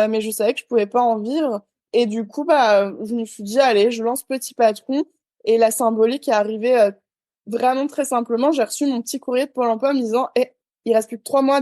mais je savais que je pouvais pas en vivre. Et du coup, bah, je me suis dit, allez, je lance Petit Patron. Et la symbolique est arrivée vraiment très simplement. J'ai reçu mon petit courrier de Pôle emploi me disant, il reste plus que 3 mois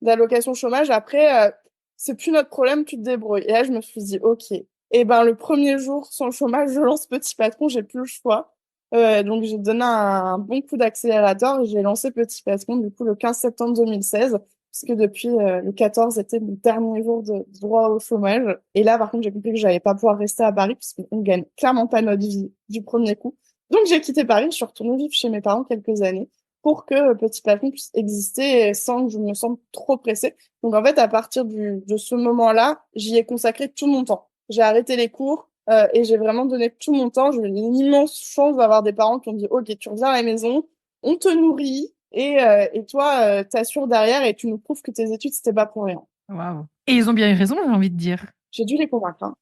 d'allocation chômage. Après, c'est plus notre problème, tu te débrouilles. Et là, je me suis dit, OK. Et ben, le premier jour sans chômage, je lance Petit Patron, j'ai plus le choix. Donc, j'ai donné un bon coup d'accélérateur et j'ai lancé Petit Patron, du coup, le 15 septembre 2016, puisque depuis le 14 était le dernier jour de droit au chômage. Et là, par contre, j'ai compris que j'allais pas pouvoir rester à Paris, puisqu'on gagne clairement pas notre vie du premier coup. Donc, j'ai quitté Paris, je suis retournée vivre chez mes parents quelques années pour que Petit Patron puisse exister sans que je me sente trop pressée. Donc, en fait, à partir de ce moment-là, j'y ai consacré tout mon temps. J'ai arrêté les cours et j'ai vraiment donné tout mon temps. J'ai eu l'immense chance d'avoir des parents qui ont dit, OK, tu reviens à la maison, on te nourrit, et toi, t'assures derrière et tu nous prouves que tes études, c'était pas pour rien. Waouh. Et ils ont bien eu raison, j'ai envie de dire. J'ai dû les convaincre, hein.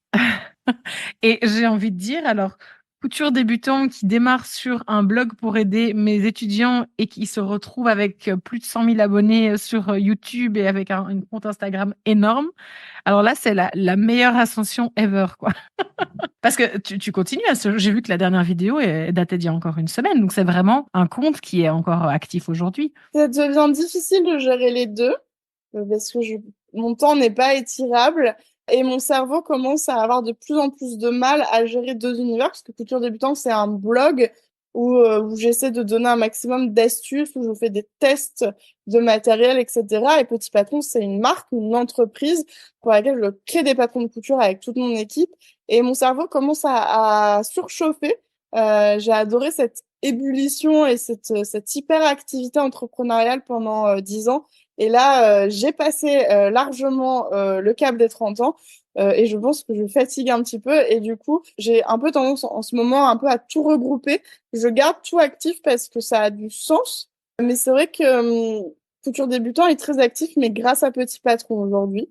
Et j'ai envie de dire, alors, couture débutant qui démarre sur un blog pour aider mes étudiants et qui se retrouve avec plus de 100 000 abonnés sur YouTube et avec un compte Instagram énorme. Alors là, c'est la meilleure ascension ever, quoi. Parce que tu continues j'ai vu que la dernière vidéo est datée d'il y a encore une semaine, donc c'est vraiment un compte qui est encore actif aujourd'hui. Ça devient difficile de gérer les deux, parce que mon temps n'est pas étirable et mon cerveau commence à avoir de plus en plus de mal à gérer deux univers, parce que Couture Débutante, c'est un blog où j'essaie de donner un maximum d'astuces, où je fais des tests de matériel, etc. Et Petit Patron, c'est une marque, une entreprise pour laquelle je crée des patrons de couture avec toute mon équipe. Et mon cerveau commence à surchauffer. J'ai adoré cette ébullition et cette hyperactivité entrepreneuriale pendant 10 ans. Et là, j'ai passé largement le cap des 30 ans et je pense que je fatigue un petit peu. Et du coup, j'ai un peu tendance en ce moment un peu à tout regrouper. Je garde tout actif parce que ça a du sens. Mais c'est vrai que Couture Débutant est très actif, mais grâce à Petit Patron aujourd'hui.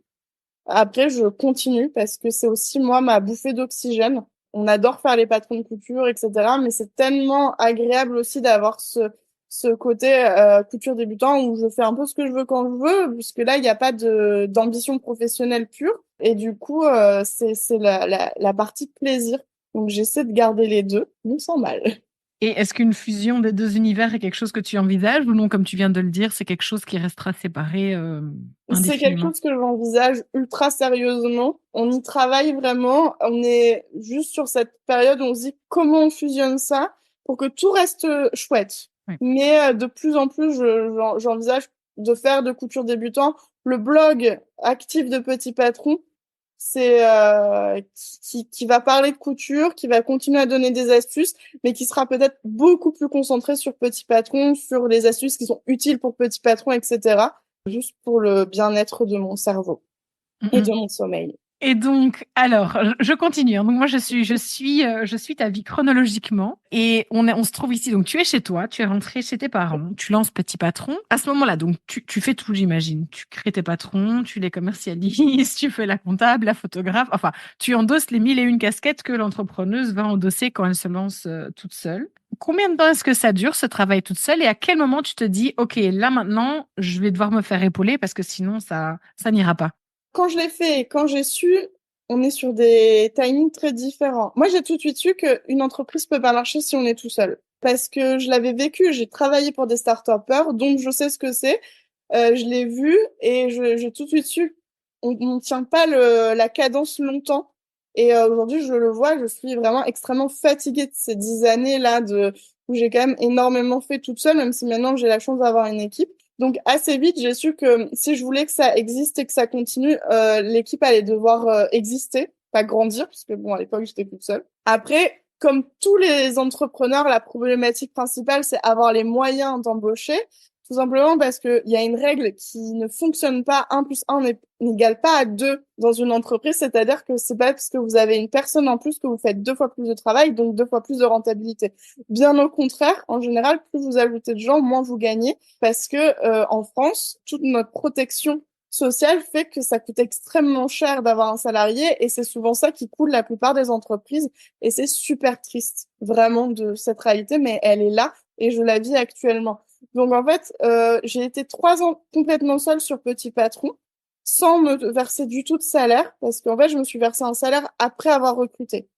Après, je continue parce que c'est aussi moi ma bouffée d'oxygène. On adore faire les patrons de couture, etc. Mais c'est tellement agréable aussi d'avoir ce côté couture débutant où je fais un peu ce que je veux quand je veux, puisque là, il n'y a pas d'ambition professionnelle pure. Et du coup, c'est la partie plaisir. Donc, j'essaie de garder les deux, non sans mal. Et est-ce qu'une fusion des deux univers est quelque chose que tu envisages ou non, comme tu viens de le dire, c'est quelque chose qui restera séparé C'est quelque indéfiniment? chose que j'envisage ultra sérieusement. On y travaille vraiment. On est juste sur cette période où on se dit comment on fusionne ça pour que tout reste chouette. Oui. Mais de plus en plus, j'envisage de faire de couture débutant le blog actif de Petit Patron. C'est qui va parler de couture, qui va continuer à donner des astuces, mais qui sera peut-être beaucoup plus concentré sur Petit Patron, sur les astuces qui sont utiles pour Petit Patron, etc. Juste pour le bien-être de mon cerveau Mm, et mm. de mon sommeil. Et donc, alors, je continue, hein. Donc moi, je suis ta vie chronologiquement, et on se trouve ici. Donc tu es chez toi, tu es rentré chez tes parents, tu lances Petit Patron. À ce moment-là, donc tu fais tout, j'imagine. Tu crées tes patrons, tu les commercialises, tu fais la comptable, la photographe. Enfin, tu endosses les 1001 casquettes que l'entrepreneuse va endosser quand elle se lance toute seule. Combien de temps est-ce que ça dure, ce travail toute seule, et à quel moment tu te dis, OK, là maintenant, je vais devoir me faire épauler parce que sinon ça n'ira pas. Quand je l'ai fait et quand j'ai su, on est sur des timings très différents. Moi, j'ai tout de suite su qu'une entreprise peut pas marcher si on est tout seul. Parce que je l'avais vécu, j'ai travaillé pour des start-upers, donc je sais ce que c'est. Je l'ai vu et j'ai tout de suite su on ne tient pas la cadence longtemps. Et aujourd'hui, je le vois, je suis vraiment extrêmement fatiguée de ces 10 années-là où j'ai quand même énormément fait toute seule, même si maintenant j'ai la chance d'avoir une équipe. Donc assez vite, j'ai su que si je voulais que ça existe et que ça continue, l'équipe allait devoir exister, pas grandir, parce que bon, à l'époque, j'étais toute seule. Après, comme tous les entrepreneurs, la problématique principale, c'est avoir les moyens d'embaucher. Tout simplement parce qu'il y a une règle qui ne fonctionne pas, 1 + 1 n'égale pas à 2 dans une entreprise, c'est-à-dire que c'est pas parce que vous avez une personne en plus que vous faites 2 fois plus de travail, donc 2 fois plus de rentabilité. Bien au contraire, en général, plus vous ajoutez de gens, moins vous gagnez, parce que en France, toute notre protection sociale fait que ça coûte extrêmement cher d'avoir un salarié, et c'est souvent ça qui coule la plupart des entreprises, et c'est super triste, vraiment, de cette réalité, mais elle est là, et je la vis actuellement. Donc en fait, j'ai été 3 ans complètement seule sur Petit Patron, sans me verser du tout de salaire, parce qu'en fait, je me suis versé un salaire après avoir recruté.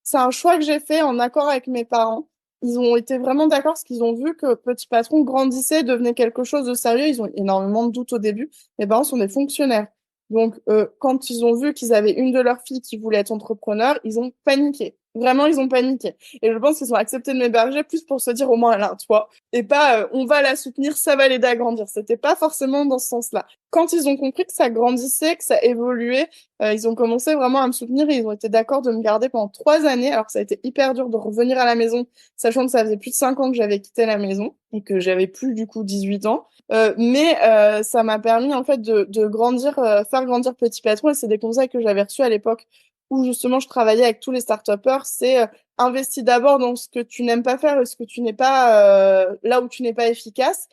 C'est un choix que j'ai fait en accord avec mes parents. Ils ont été vraiment d'accord parce qu'ils ont vu que Petit Patron grandissait, devenait quelque chose de sérieux. Ils ont énormément de doutes au début. Mes parents sont des fonctionnaires. Donc, quand ils ont vu qu'ils avaient une de leurs filles qui voulait être entrepreneur, ils ont paniqué. Vraiment, ils ont paniqué. Et je pense qu'ils ont accepté de m'héberger plus pour se dire au moins elle a un toit. Et pas on va la soutenir, ça va l'aider à grandir. C'était pas forcément dans ce sens-là. Quand ils ont compris que ça grandissait, que ça évoluait, ils ont commencé vraiment à me soutenir et ils ont été d'accord de me garder pendant 3 années. Alors que ça a été hyper dur de revenir à la maison, sachant que ça faisait plus de 5 ans que j'avais quitté la maison et que j'avais plus du coup 18 ans. Mais ça m'a permis en fait de grandir, faire grandir Petit Patron, et c'est des conseils que j'avais reçus à l'époque où justement je travaillais avec tous les start-upers, c'est investis d'abord dans ce que tu n'aimes pas faire et ce que tu n'es pas là où tu n'es pas efficace,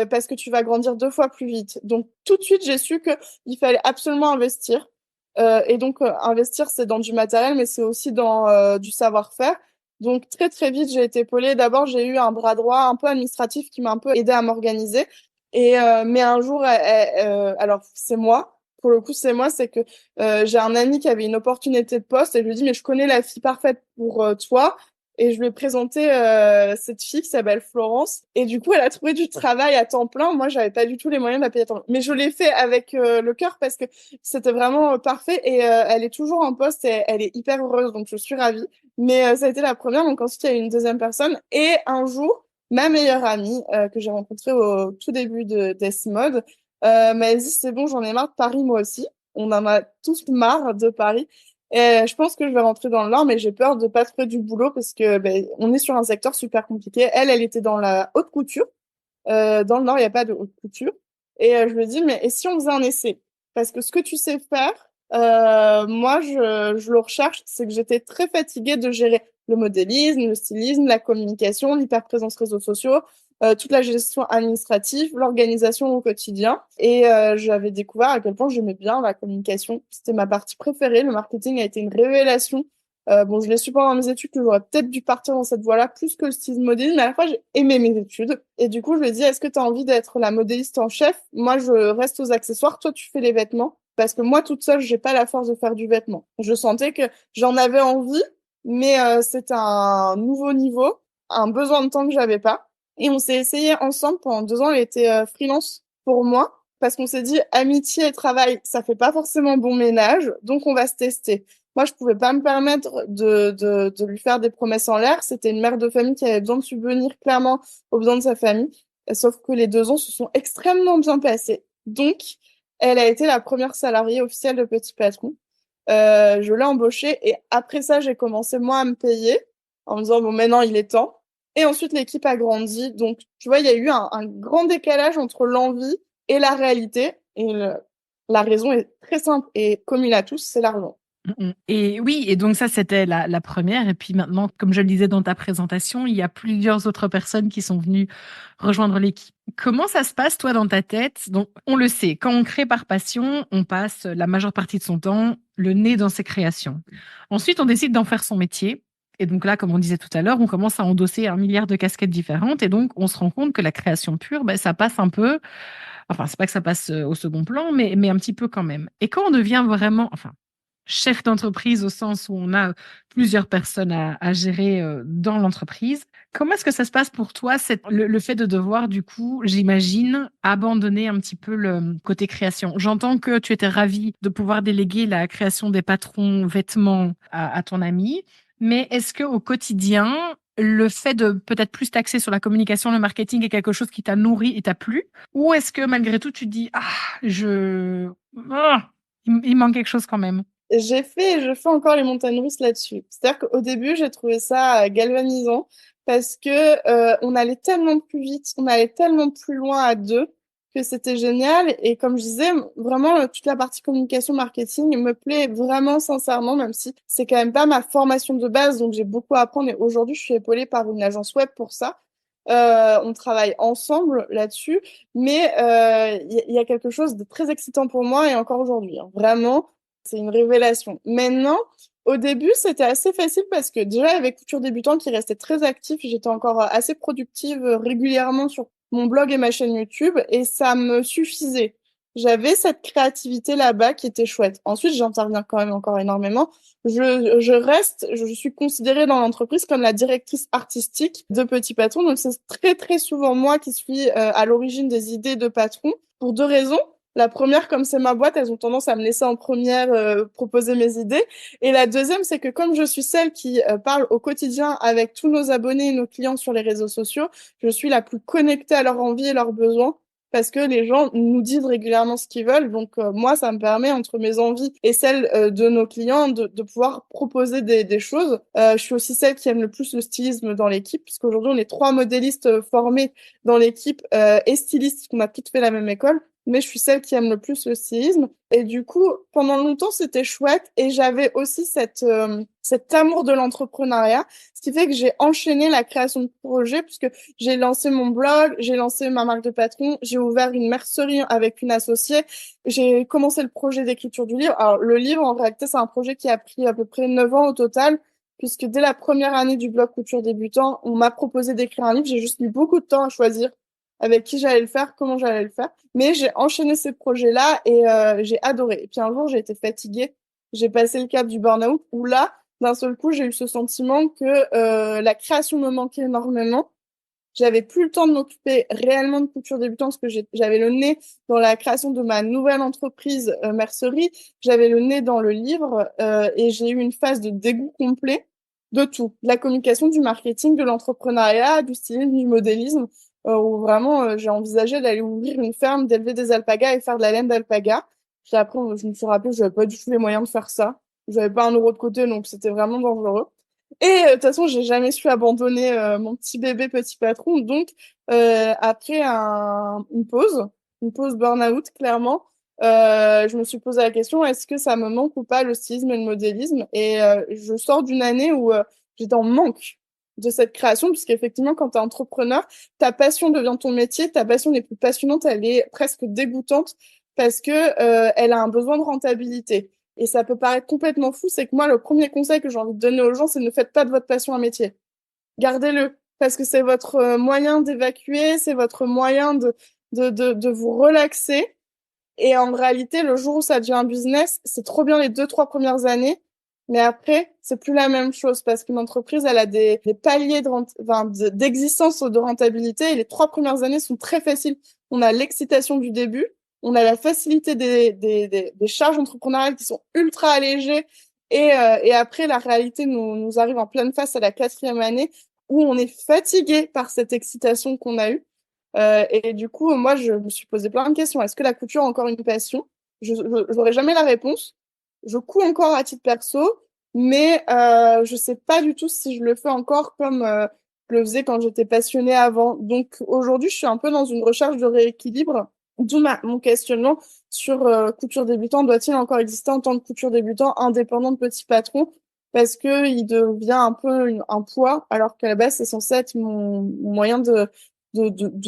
parce que tu vas grandir 2 fois plus vite. Donc tout de suite, j'ai su que il fallait absolument investir. Et donc investir, c'est dans du matériel, mais c'est aussi dans du savoir-faire. Donc très très vite, j'ai été épaulée. D'abord, j'ai eu un bras droit un peu administratif qui m'a un peu aidé à m'organiser. Et mais un jour, alors c'est moi. Pour le coup, c'est moi, c'est que j'ai un ami qui avait une opportunité de poste et je lui dis, mais je connais la fille parfaite pour toi. Et je lui ai présenté cette fille qui s'appelle Florence. Et du coup, elle a trouvé du travail à temps plein. Moi, j'avais pas du tout les moyens de la payer à temps plein. Mais je l'ai fait avec le cœur parce que c'était vraiment parfait. Et elle est toujours en poste et elle est hyper heureuse. Donc, je suis ravie. Mais ça a été la première. Donc, ensuite, il y a eu une deuxième personne. Et un jour, ma meilleure amie que j'ai rencontrée au tout début de Desmod m'a dit, c'est bon, j'en ai marre de Paris, moi aussi. On en a tous marre de Paris. Et je pense que je vais rentrer dans le Nord, mais j'ai peur de pas trouver du boulot parce que ben, on est sur un secteur super compliqué. Elle était dans la haute couture. Dans le Nord, il n'y a pas de haute couture. Et je me dis, mais et si on faisait un essai? Parce que ce que tu sais faire, moi, je le recherche, c'est que j'étais très fatiguée de gérer le modélisme, le stylisme, la communication, l'hyperprésence réseaux sociaux, toute la gestion administrative, l'organisation au quotidien. Et j'avais découvert à quel point j'aimais bien la communication. C'était ma partie préférée. Le marketing a été une révélation. Bon, je l'ai su pendant mes études que j'aurais peut-être dû partir dans cette voie-là plus que le stylisme modélisme, mais à la fois, j'ai aimé mes études. Et du coup, je lui ai dit, est-ce que tu as envie d'être la modéliste en chef? Moi, je reste aux accessoires, toi, tu fais les vêtements. Parce que moi, toute seule, j'ai pas la force de faire du vêtement. Je sentais que j'en avais envie, mais c'était un nouveau niveau, un besoin de temps que j'avais pas. Et on s'est essayé ensemble pendant 2 ans. Elle était freelance pour moi parce qu'on s'est dit amitié et travail, ça fait pas forcément bon ménage, donc on va se tester. Moi, je pouvais pas me permettre de lui faire des promesses en l'air. C'était une mère de famille qui avait besoin de subvenir clairement aux besoins de sa famille. Sauf que les 2 ans se sont extrêmement bien passés. Donc, elle a été la première salariée officielle de Petit Patron. Je l'ai embauchée et après ça, j'ai commencé moi à me payer en me disant, bon, maintenant, il est temps. Et ensuite, l'équipe a grandi. Donc, tu vois, il y a eu un grand décalage entre l'envie et la réalité. Et la raison est très simple et commune à tous, c'est l'argent. Et oui, et donc ça, c'était la première. Et puis maintenant, comme je le disais dans ta présentation, il y a plusieurs autres personnes qui sont venues rejoindre l'équipe. Comment ça se passe, toi, dans ta tête? Donc, on le sait, quand on crée par passion, on passe la majeure partie de son temps le nez dans ses créations. Ensuite, on décide d'en faire son métier. Et donc là, comme on disait tout à l'heure, on commence à endosser un milliard de casquettes différentes. Et donc, on se rend compte que la création pure, ben, ça passe un peu. Enfin, c'est pas que ça passe au second plan, mais un petit peu quand même. Et quand on devient vraiment, enfin, chef d'entreprise au sens où on a plusieurs personnes à gérer dans l'entreprise. Comment est-ce que ça se passe pour toi, le fait de devoir, du coup, j'imagine, abandonner un petit peu le côté création? J'entends que tu étais ravie de pouvoir déléguer la création des patrons vêtements à ton ami, mais est-ce que au quotidien, le fait de peut-être plus t'axer sur la communication, le marketing est quelque chose qui t'a nourri et t'a plu? Ou est-ce que malgré tout, tu te dis, ah, il manque quelque chose quand même? J'ai fait et je fais encore les montagnes russes là-dessus. C'est-à-dire qu'au début, j'ai trouvé ça galvanisant parce que on allait tellement plus vite, on allait tellement plus loin à deux que c'était génial. Et comme je disais, vraiment, toute la partie communication marketing me plaît vraiment sincèrement, même si c'est quand même pas ma formation de base, donc j'ai beaucoup à apprendre. Et aujourd'hui, je suis épaulée par une agence web pour ça. On travaille ensemble là-dessus, mais il y a quelque chose de très excitant pour moi et encore aujourd'hui, hein. Vraiment, c'est une révélation. Maintenant, au début, c'était assez facile parce que déjà, avec Couture Débutant qui restait très actif, j'étais encore assez productive régulièrement sur mon blog et ma chaîne YouTube et ça me suffisait. J'avais cette créativité là-bas qui était chouette. Ensuite, j'interviens quand même encore énormément. Je suis considérée dans l'entreprise comme la directrice artistique de Petit Patron. Donc, c'est très, très souvent moi qui suis à l'origine des idées de patron pour 2 raisons. La première, comme c'est ma boîte, elles ont tendance à me laisser en première proposer mes idées. Et la deuxième, c'est que comme je suis celle qui parle au quotidien avec tous nos abonnés et nos clients sur les réseaux sociaux, je suis la plus connectée à leurs envies et leurs besoins parce que les gens nous disent régulièrement ce qu'ils veulent. Donc moi, ça me permet, entre mes envies et celles de nos clients, de pouvoir proposer des choses. Je suis aussi celle qui aime le plus le stylisme dans l'équipe, puisqu'aujourd'hui, on est 3 modélistes formés dans l'équipe et stylistes, qu'on a toutes fait la même école. mais je suis celle qui aime le plus le stylisme. Et du coup, pendant longtemps, c'était chouette. Et j'avais aussi cet amour de l'entrepreneuriat, ce qui fait que j'ai enchaîné la création de projets, puisque j'ai lancé mon blog, j'ai lancé ma marque de patron, j'ai ouvert une mercerie avec une associée, j'ai commencé le projet d'écriture du livre. Alors, le livre, en réalité, c'est un projet qui a pris à peu près 9 ans au total, puisque dès la première année du blog Couture débutant, on m'a proposé d'écrire un livre. J'ai juste mis beaucoup de temps à choisir avec qui j'allais le faire, comment j'allais le faire. Mais j'ai enchaîné ces projets-là et j'ai adoré. Et puis un jour, j'ai été fatiguée. J'ai passé le cap du burn-out où là, d'un seul coup, j'ai eu ce sentiment que la création me manquait énormément. J'avais plus le temps de m'occuper réellement de couture débutant parce que j'avais le nez dans la création de ma nouvelle entreprise mercerie. J'avais le nez dans le livre et j'ai eu une phase de dégoût complet de tout. De la communication, du marketing, de l'entrepreneuriat, du stylisme, du modélisme, où vraiment j'ai envisagé d'aller ouvrir une ferme, d'élever des alpagas et faire de la laine d'alpaga. Puis après, je me suis rappelé que j'avais pas du tout les moyens de faire ça. J'avais pas un euro de côté, donc c'était vraiment dangereux. Et de toute façon, j'ai jamais su abandonner mon petit bébé petit patron. Donc, après une pause burn-out, clairement, je me suis posé la question, est-ce que ça me manque ou pas le stylisme et le modélisme? Et je sors d'une année où j'étais en manque de cette création, puisqu'effectivement, quand tu es entrepreneur, ta passion devient ton métier, ta passion n'est plus passionnante, elle est presque dégoûtante parce que elle a un besoin de rentabilité. Et ça peut paraître complètement fou, c'est que moi, le premier conseil que j'ai envie de donner aux gens, c'est ne faites pas de votre passion un métier. Gardez-le, parce que c'est votre moyen d'évacuer, c'est votre moyen de vous relaxer. Et en réalité, le jour où ça devient un business, c'est trop bien les 2, 3 premières années, mais après, c'est plus la même chose, parce qu'une entreprise, elle a des paliers d'existence de rentabilité, et les 3 premières années sont très faciles. On a l'excitation du début, on a la facilité des charges entrepreneuriales qui sont ultra allégées, et après, la réalité nous arrive en pleine face à la 4e année, où on est fatigué par cette excitation qu'on a eue. Et du coup, moi, je me suis posé plein de questions. Est-ce que la couture est encore une passion? Je n'aurai jamais la réponse. Je couds encore à titre perso, mais je sais pas du tout si je le fais encore comme je le faisais quand j'étais passionnée avant. Donc aujourd'hui, je suis un peu dans une recherche de rééquilibre, d'où mon questionnement sur couture débutant. Doit-il encore exister en tant que couture débutant indépendant de petit patron? Parce que il devient un peu un poids, alors qu'à la base, c'est censé être mon moyen de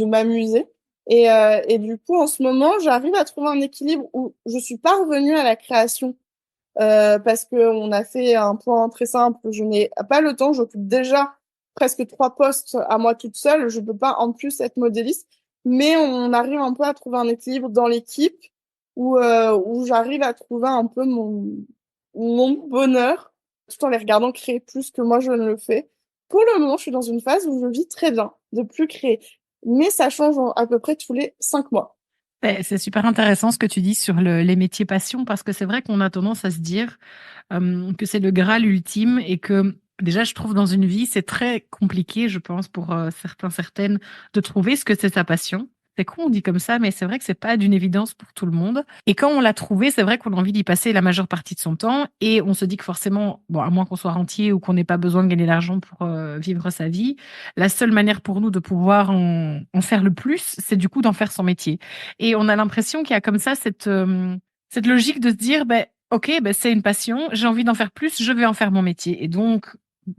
m'amuser. Et du coup, en ce moment, j'arrive à trouver un équilibre où je suis pas revenue à la création parce que on a fait un point très simple. Je n'ai pas le temps. J'occupe déjà presque 3 postes à moi toute seule. Je peux pas en plus être modéliste, mais on arrive un peu à trouver un équilibre dans l'équipe où j'arrive à trouver un peu mon bonheur tout en les regardant créer plus que moi je ne le fais. Pour le moment, je suis dans une phase où je vis très bien de plus créer, mais ça change à peu près tous les 5 mois. C'est super intéressant ce que tu dis sur les métiers passion, parce que c'est vrai qu'on a tendance à se dire que c'est le Graal ultime et que déjà, je trouve dans une vie, c'est très compliqué, je pense, pour certains, certaines, de trouver ce que c'est sa passion. C'est con, on dit comme ça, mais c'est vrai que c'est pas d'une évidence pour tout le monde. Et quand on l'a trouvé, c'est vrai qu'on a envie d'y passer la majeure partie de son temps et on se dit que forcément, bon, à moins qu'on soit rentier ou qu'on n'ait pas besoin de gagner de l'argent pour vivre sa vie, la seule manière pour nous de pouvoir en faire le plus, c'est du coup d'en faire son métier. Et on a l'impression qu'il y a comme ça cette logique de se dire, ben, ok, ben, c'est une passion, j'ai envie d'en faire plus, je vais en faire mon métier. Et donc,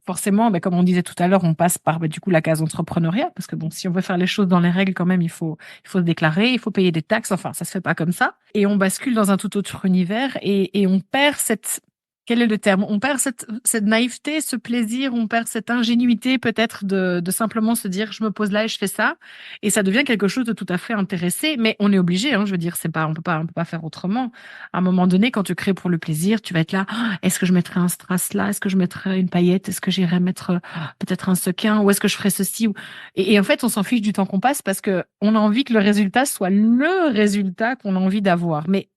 forcément, ben, comme on disait tout à l'heure, on passe par ben, du coup la case entrepreneuriat, parce que bon, si on veut faire les choses dans les règles, quand même, il faut se déclarer, il faut payer des taxes, enfin, ça se fait pas comme ça. Et on bascule dans un tout autre univers et on perd cette, quel est le terme? On perd cette naïveté, ce plaisir, on perd cette ingénuité peut-être de simplement se dire, je me pose là et je fais ça. Et ça devient quelque chose de tout à fait intéressé, mais on est obligé, hein, je veux dire, c'est pas, on peut pas faire autrement. À un moment donné, quand tu crées pour le plaisir, tu vas être là, ah, est-ce que je mettrai un strass là? Est-ce que je mettrai une paillette? Est-ce que j'irai mettre peut-être un sequin? Ou est-ce que je ferai ceci? Et en fait, on s'en fiche du temps qu'on passe parce que on a envie que le résultat soit le résultat qu'on a envie d'avoir. Mais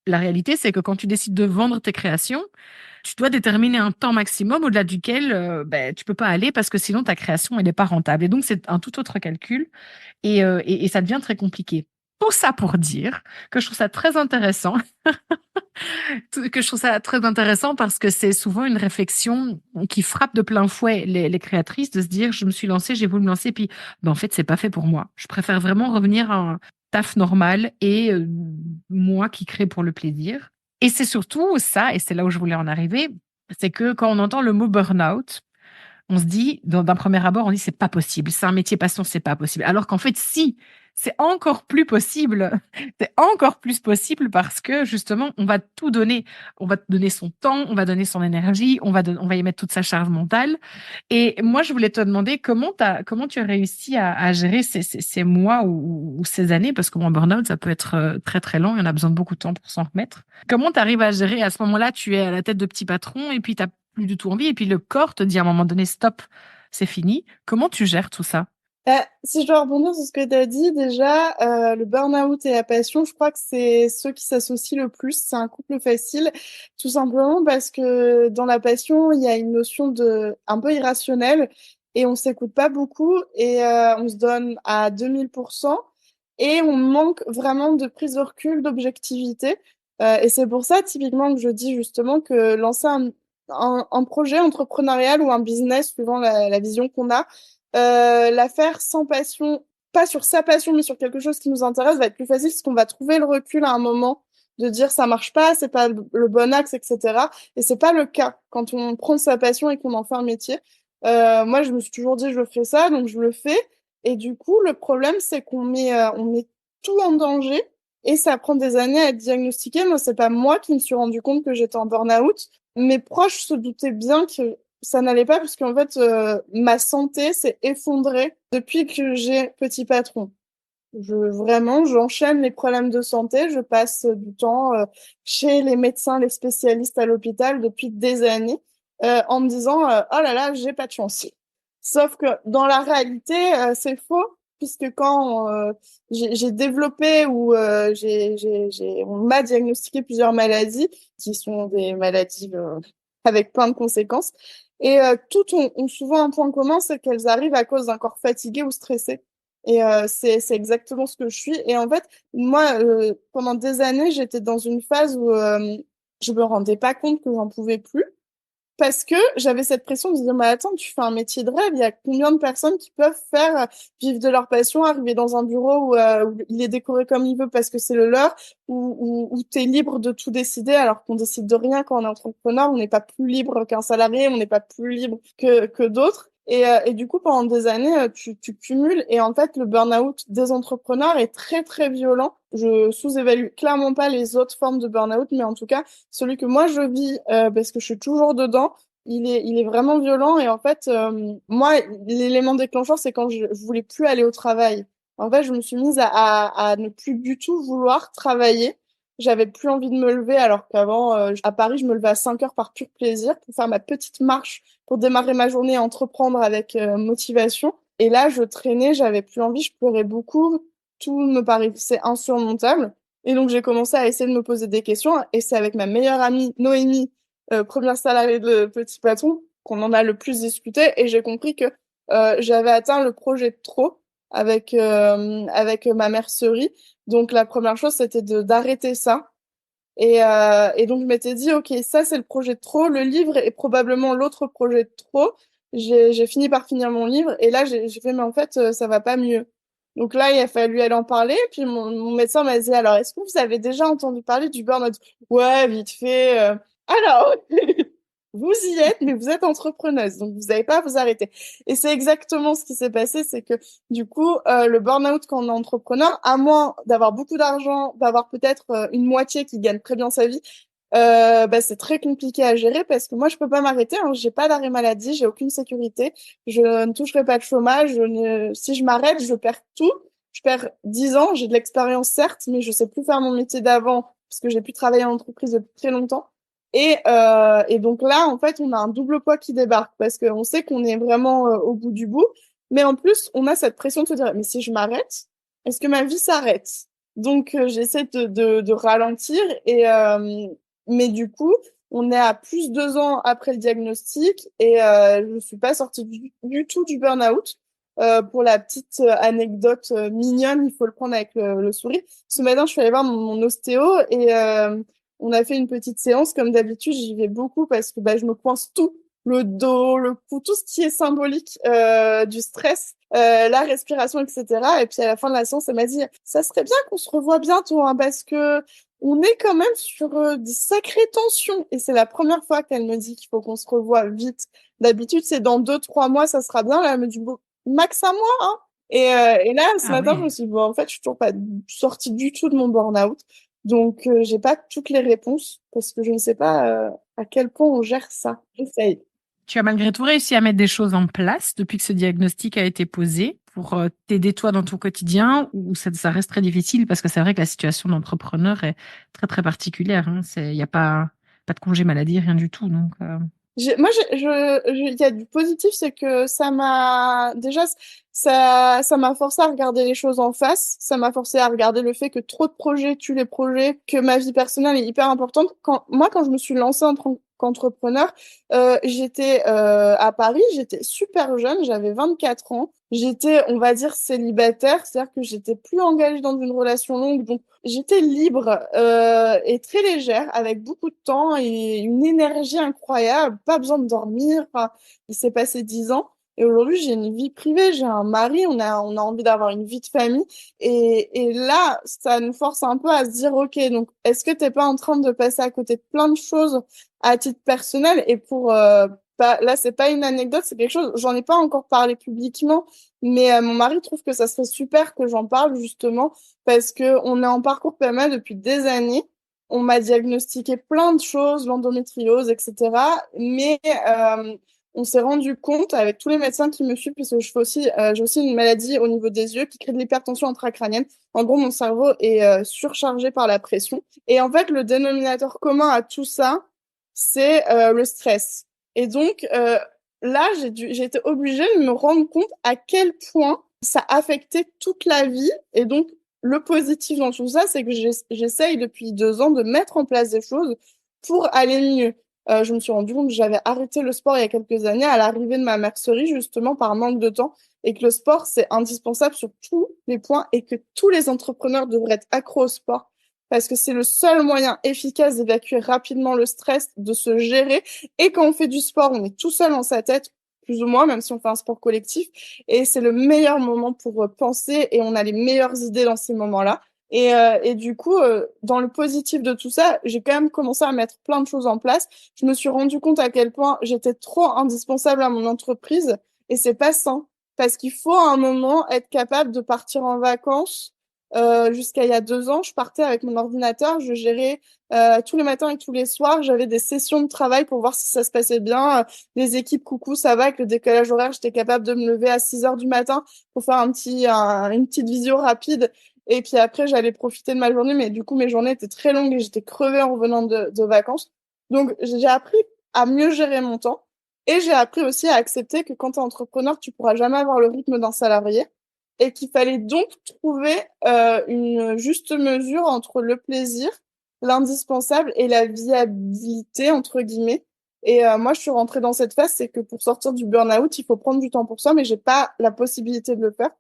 la réalité, c'est que quand tu décides de vendre tes créations, tu dois déterminer un temps maximum au-delà duquel ben, tu peux pas aller parce que sinon ta création elle n'est pas rentable. Et donc c'est un tout autre calcul et ça devient très compliqué. Tout ça pour dire que je trouve ça très intéressant, que je trouve ça très intéressant parce que c'est souvent une réflexion qui frappe de plein fouet les créatrices de se dire je me suis lancée, j'ai voulu me lancer, puis ben, en fait c'est pas fait pour moi. Je préfère vraiment revenir taf normal et moi qui crée pour le plaisir. Et c'est surtout ça, et c'est là où je voulais en arriver, c'est que quand on entend le mot burn-out, on se dit, d'un premier abord, on dit c'est pas possible, c'est un métier passion, c'est pas possible. Alors qu'en fait, si, c'est encore plus possible, c'est encore plus possible parce que justement, on va tout donner. On va donner son temps, on va donner son énergie, on va y mettre toute sa charge mentale. Et moi, je voulais te demander comment tu as réussi à gérer ces mois ou ces années, parce que mon burn-out, ça peut être très très long et on a besoin de beaucoup de temps pour s'en remettre. Comment tu arrives à gérer à ce moment-là? Tu es à la tête de petit patron et puis tu plus du tout envie. Et puis le corps te dit à un moment donné, stop, c'est fini. Comment tu gères tout ça? Si je dois rebondir sur ce que tu as dit, déjà, le burn-out et la passion, je crois que c'est ceux qui s'associent le plus. C'est un couple facile, tout simplement parce que dans la passion, il y a une notion de un peu irrationnelle et on s'écoute pas beaucoup et on se donne à 2000% et on manque vraiment de prise de recul, d'objectivité. Et c'est pour ça, typiquement, que je dis justement que lancer un projet entrepreneurial ou un business, suivant la vision qu'on a, la faire sans passion, pas sur sa passion, mais sur quelque chose qui nous intéresse, va être plus facile parce qu'on va trouver le recul à un moment de dire ça marche pas, c'est pas le bon axe, etc. Et c'est pas le cas quand on prend sa passion et qu'on en fait un métier. Moi, je me suis toujours dit je ferai ça, donc je le fais. Et du coup, le problème, c'est on met tout en danger et ça prend des années à être diagnostiqué. Moi, c'est pas moi qui me suis rendu compte que j'étais en burn-out. Mes proches se doutaient bien que ça n'allait pas parce qu'en fait, ma santé s'est effondrée depuis que j'ai petit patron. Vraiment, j'enchaîne les problèmes de santé. Je passe du temps chez les médecins, les spécialistes à l'hôpital depuis des années en me disant oh là là, j'ai pas de chance. Sauf que dans la réalité, c'est faux puisque quand j'ai développé ou on m'a diagnostiqué plusieurs maladies qui sont des maladies avec plein de conséquences. Et toutes ont souvent un point commun, c'est qu'elles arrivent à cause d'un corps fatigué ou stressé. Et c'est exactement ce que je suis. Et en fait, moi, pendant des années, j'étais dans une phase où je me rendais pas compte que j'en pouvais plus. Parce que j'avais cette pression de se dire, mais attends, tu fais un métier de rêve, il y a combien de personnes qui peuvent faire vivre de leur passion, arriver dans un bureau où il est décoré comme il veut parce que c'est le leur, où tu es libre de tout décider alors qu'on décide de rien quand on est entrepreneur, on n'est pas plus libre qu'un salarié, on n'est pas plus libre que d'autres. Et du coup, pendant des années, tu cumules. Et en fait, le burn-out des entrepreneurs est très, très violent. Je sous-évalue clairement pas les autres formes de burn-out, mais en tout cas, celui que moi je vis, parce que je suis toujours dedans, il est vraiment violent. Et en fait, moi, l'élément déclencheur, c'est quand je voulais plus aller au travail. En fait, je me suis mise à ne plus du tout vouloir travailler. J'avais plus envie de me lever, alors qu'avant, à Paris, je me levais à 5 heures par pur plaisir pour faire ma petite marche, pour démarrer ma journée et entreprendre avec motivation. Et là, je traînais, j'avais plus envie, je pleurais beaucoup, tout me paraissait insurmontable. Et donc, j'ai commencé à essayer de me poser des questions. Et c'est avec ma meilleure amie, Noémie, première salariée de Petit Patron, qu'on en a le plus discuté. Et j'ai compris que j'avais atteint le projet de trop avec ma mercerie. Donc, la première chose, c'était d'arrêter ça. Et donc, je m'étais dit, OK, ça, c'est le projet de trop. Le livre est probablement l'autre projet de trop. J'ai fini par finir mon livre. Et là, j'ai fait, mais en fait, ça va pas mieux. Donc là, il a fallu aller en parler. Puis mon médecin m'a dit, alors, est-ce que vous avez déjà entendu parler du burn-out? Ouais, vite fait. Alors, vous y êtes, mais vous êtes entrepreneuse, donc vous n'avez pas à vous arrêter. Et c'est exactement ce qui s'est passé, c'est que du coup, le burn-out quand on est entrepreneur, à moins d'avoir beaucoup d'argent, d'avoir peut-être une moitié qui gagne très bien sa vie, bah, c'est très compliqué à gérer parce que moi, je peux pas m'arrêter, hein, j'ai pas d'arrêt maladie, j'ai aucune sécurité, je ne toucherai pas de chômage, si je m'arrête, je perds tout. Je perds 10 ans, j'ai de l'expérience certes, mais je sais plus faire mon métier d'avant parce que j'ai pu travailler en entreprise depuis très longtemps. Et donc là, en fait, on a un double poids qui débarque parce qu'on sait qu'on est vraiment au bout du bout. Mais en plus, on a cette pression de se dire, mais si je m'arrête, est-ce que ma vie s'arrête? Donc, j'essaie de ralentir. Mais du coup, on est à plus 2 ans après le diagnostic et je ne suis pas sortie du tout du burn-out. Pour la petite anecdote mignonne, il faut le prendre avec le sourire. Ce matin, je suis allée voir mon ostéo et on a fait une petite séance. Comme d'habitude, j'y vais beaucoup parce que bah, je me coince tout le dos, le cou, tout ce qui est symbolique du stress, la respiration, etc. Et puis à la fin de la séance, elle m'a dit, ça serait bien qu'on se revoie bientôt, hein, parce que on est quand même sur des sacrées tensions. Et c'est la première fois qu'elle me dit qu'il faut qu'on se revoie vite. D'habitude, c'est dans 2, 3 mois, ça sera bien. Là, elle me dit, bon, max un mois, hein. Et là, ce Ah matin, je ouais. me suis dit, bon, en fait, je suis toujours pas sortie du tout de mon burn-out. Donc, j'ai pas toutes les réponses parce que je ne sais pas à quel point on gère ça. J'essaye. Tu as malgré tout réussi à mettre des choses en place depuis que ce diagnostic a été posé pour t'aider toi dans ton quotidien ou ça reste très difficile parce que c'est vrai que la situation d'entrepreneur est très très particulière. Hein. Il n'y a pas de congé maladie, rien du tout. Donc, Moi, il y a du positif, c'est que ça m'a forcé à regarder les choses en face. Ça m'a forcé à regarder le fait que trop de projets tuent les projets, que ma vie personnelle est hyper importante. Quand je me suis lancée en tant qu'entrepreneur, j'étais à Paris, j'étais super jeune, j'avais 24 ans. J'étais, on va dire, célibataire, c'est-à-dire que j'étais plus engagée dans une relation longue, donc j'étais libre et très légère, avec beaucoup de temps et une énergie incroyable, pas besoin de dormir. Enfin, il s'est passé 10 ans et aujourd'hui j'ai une vie privée, j'ai un mari, on a envie d'avoir une vie de famille et là ça nous force un peu à se dire ok, donc est-ce que t'es pas en train de passer à côté de plein de choses à titre personnel et pour là c'est pas une anecdote, c'est quelque chose, j'en ai pas encore parlé publiquement, mais mon mari trouve que ça serait super que j'en parle justement parce que on est en parcours PMA depuis des années. On m'a diagnostiqué plein de choses, l'endométriose, etc. Mais on s'est rendu compte avec tous les médecins qui me suivent, puisque j'ai aussi une maladie au niveau des yeux qui crée de l'hypertension intracrânienne. En gros, mon cerveau est surchargé par la pression. Et en fait, le dénominateur commun à tout ça, c'est le stress. Et donc, là, j'ai été obligée de me rendre compte à quel point ça affectait toute la vie. Et donc, le positif dans tout ça, c'est que j'essaye depuis 2 ans de mettre en place des choses pour aller mieux. Je me suis rendu compte que j'avais arrêté le sport il y a quelques années à l'arrivée de ma mercerie, justement par manque de temps, et que le sport, c'est indispensable sur tous les points et que tous les entrepreneurs devraient être accros au sport parce que c'est le seul moyen efficace d'évacuer rapidement le stress, de se gérer. Et quand on fait du sport, on est tout seul dans sa tête, plus ou moins, même si on fait un sport collectif. Et c'est le meilleur moment pour penser et on a les meilleures idées dans ces moments-là. Et du coup, dans le positif de tout ça, j'ai quand même commencé à mettre plein de choses en place. Je me suis rendu compte à quel point j'étais trop indispensable à mon entreprise et c'est pas sain parce qu'il faut à un moment être capable de partir en vacances. Jusqu'à il y a 2 ans, je partais avec mon ordinateur, je gérais tous les matins et tous les soirs, j'avais des sessions de travail pour voir si ça se passait bien. Les équipes, coucou, ça va, avec le décalage horaire, j'étais capable de me lever à 6 heures du matin pour faire une petite visio rapide. Et puis après, j'allais profiter de ma journée, mais du coup, mes journées étaient très longues et j'étais crevée en revenant de vacances. Donc, j'ai appris à mieux gérer mon temps et j'ai appris aussi à accepter que quand tu es entrepreneur, tu pourras jamais avoir le rythme d'un salarié et qu'il fallait donc trouver une juste mesure entre le plaisir, l'indispensable et la viabilité, entre guillemets. Et moi, je suis rentrée dans cette phase, c'est que pour sortir du burn-out, il faut prendre du temps pour soi, mais j'ai pas la possibilité de le faire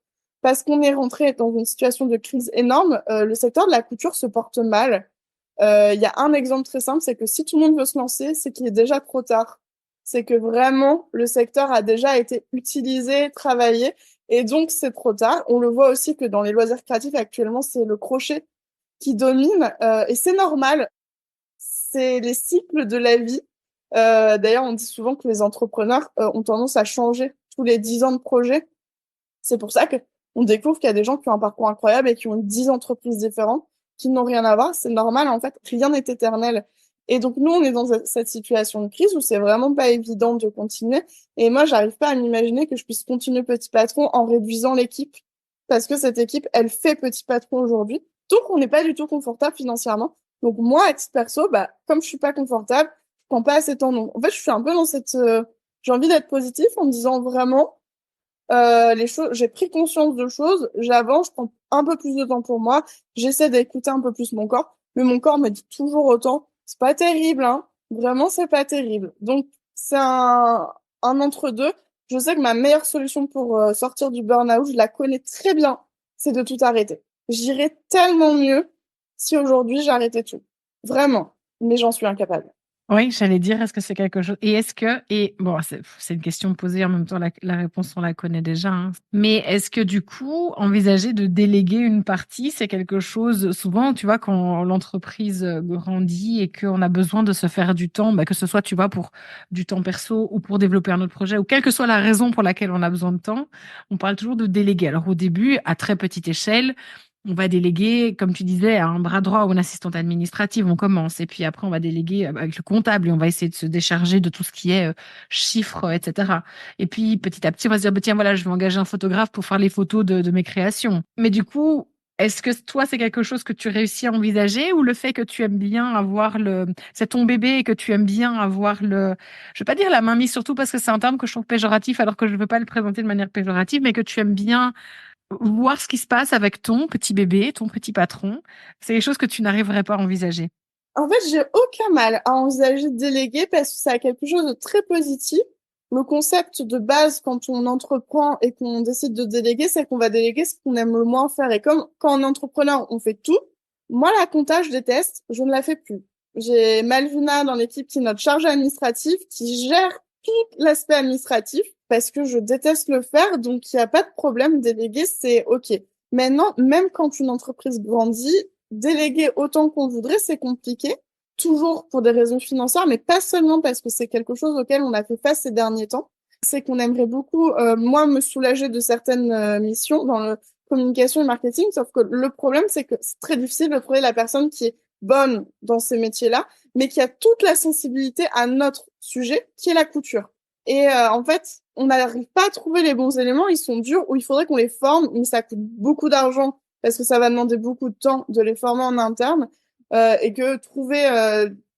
parce qu'on est rentré dans une situation de crise énorme. Le secteur de la couture se porte mal. Il y a un exemple très simple, c'est que si tout le monde veut se lancer, c'est qu'il est déjà trop tard. C'est que vraiment, le secteur a déjà été utilisé, travaillé, et donc c'est trop tard. On le voit aussi que dans les loisirs créatifs actuellement, c'est le crochet qui domine, et c'est normal. C'est les cycles de la vie. D'ailleurs, on dit souvent que les entrepreneurs ont tendance à changer tous les 10 ans de projet. C'est pour ça que on découvre qu'il y a des gens qui ont un parcours incroyable et qui ont 10 entreprises différentes qui n'ont rien à voir. C'est normal, en fait, rien n'est éternel. Et donc, nous, on est dans cette situation de crise où c'est vraiment pas évident de continuer. Et moi, j'arrive pas à m'imaginer que je puisse continuer Petit Patron en réduisant l'équipe parce que cette équipe, elle fait Petit Patron aujourd'hui. Donc, on n'est pas du tout confortable financièrement. Donc, moi, à titre perso, bah, comme je suis pas confortable, je prends pas assez de temps. Donc, en fait, je suis un peu dans j'ai envie d'être positif en me disant vraiment, les choses, j'ai pris conscience de choses, j'avance, je prends un peu plus de temps pour moi, j'essaie d'écouter un peu plus mon corps, mais mon corps me dit toujours autant, c'est pas terrible, hein, vraiment c'est pas terrible. Donc c'est un entre-deux. Je sais que ma meilleure solution pour sortir du burn-out, je la connais très bien, c'est de tout arrêter. J'irais tellement mieux si aujourd'hui j'arrêtais tout, vraiment, mais j'en suis incapable. Oui, j'allais dire, est-ce que c'est quelque chose et est-ce que et bon, c'est une question posée, en même temps, la réponse, on la connaît déjà, hein. Mais est-ce que du coup, envisager de déléguer une partie, c'est quelque chose souvent, tu vois, quand l'entreprise, grandit et qu'on a besoin de se faire du temps, bah, que ce soit, tu vois, pour du temps perso ou pour développer un autre projet ou quelle que soit la raison pour laquelle on a besoin de temps, on parle toujours de déléguer. Alors au début, à très petite échelle, on va déléguer, comme tu disais, à un bras droit ou une assistante administrative, on commence. Et puis après, on va déléguer avec le comptable et on va essayer de se décharger de tout ce qui est chiffres, etc. Et puis petit à petit, on va se dire, bah, tiens, voilà, je vais engager un photographe pour faire les photos de mes créations. Mais du coup, est-ce que toi, c'est quelque chose que tu réussis à envisager ou le fait que tu aimes bien avoir c'est ton bébé et que tu aimes bien avoir je vais pas dire la main mise surtout parce que c'est un terme que je trouve péjoratif alors que je veux pas le présenter de manière péjorative, mais que tu aimes bien voir ce qui se passe avec ton petit bébé, ton petit patron, c'est des choses que tu n'arriverais pas à envisager. En fait, j'ai aucun mal à envisager de déléguer parce que ça a quelque chose de très positif. Le concept de base, quand on entreprend et qu'on décide de déléguer, c'est qu'on va déléguer ce qu'on aime le moins faire. Et comme quand on est entrepreneur, on fait tout. Moi, la compta, je déteste, je ne la fais plus. J'ai Malvina dans l'équipe qui est notre charge administrative, qui gère tout l'aspect administratif parce que je déteste le faire. Donc, il n'y a pas de problème. Déléguer, c'est OK. Maintenant, même quand une entreprise grandit, déléguer autant qu'on voudrait, c'est compliqué, toujours pour des raisons financières, mais pas seulement parce que c'est quelque chose auquel on a fait face ces derniers temps. C'est qu'on aimerait beaucoup, moi, me soulager de certaines missions dans le communication et marketing, sauf que le problème, c'est que c'est très difficile de trouver la personne qui est bonne dans ces métiers-là, mais qui a toute la sensibilité à notre sujet, qui est la couture. Et en fait, on n'arrive pas à trouver les bons éléments, ils sont durs, ou il faudrait qu'on les forme, mais ça coûte beaucoup d'argent parce que ça va demander beaucoup de temps de les former en interne et que trouver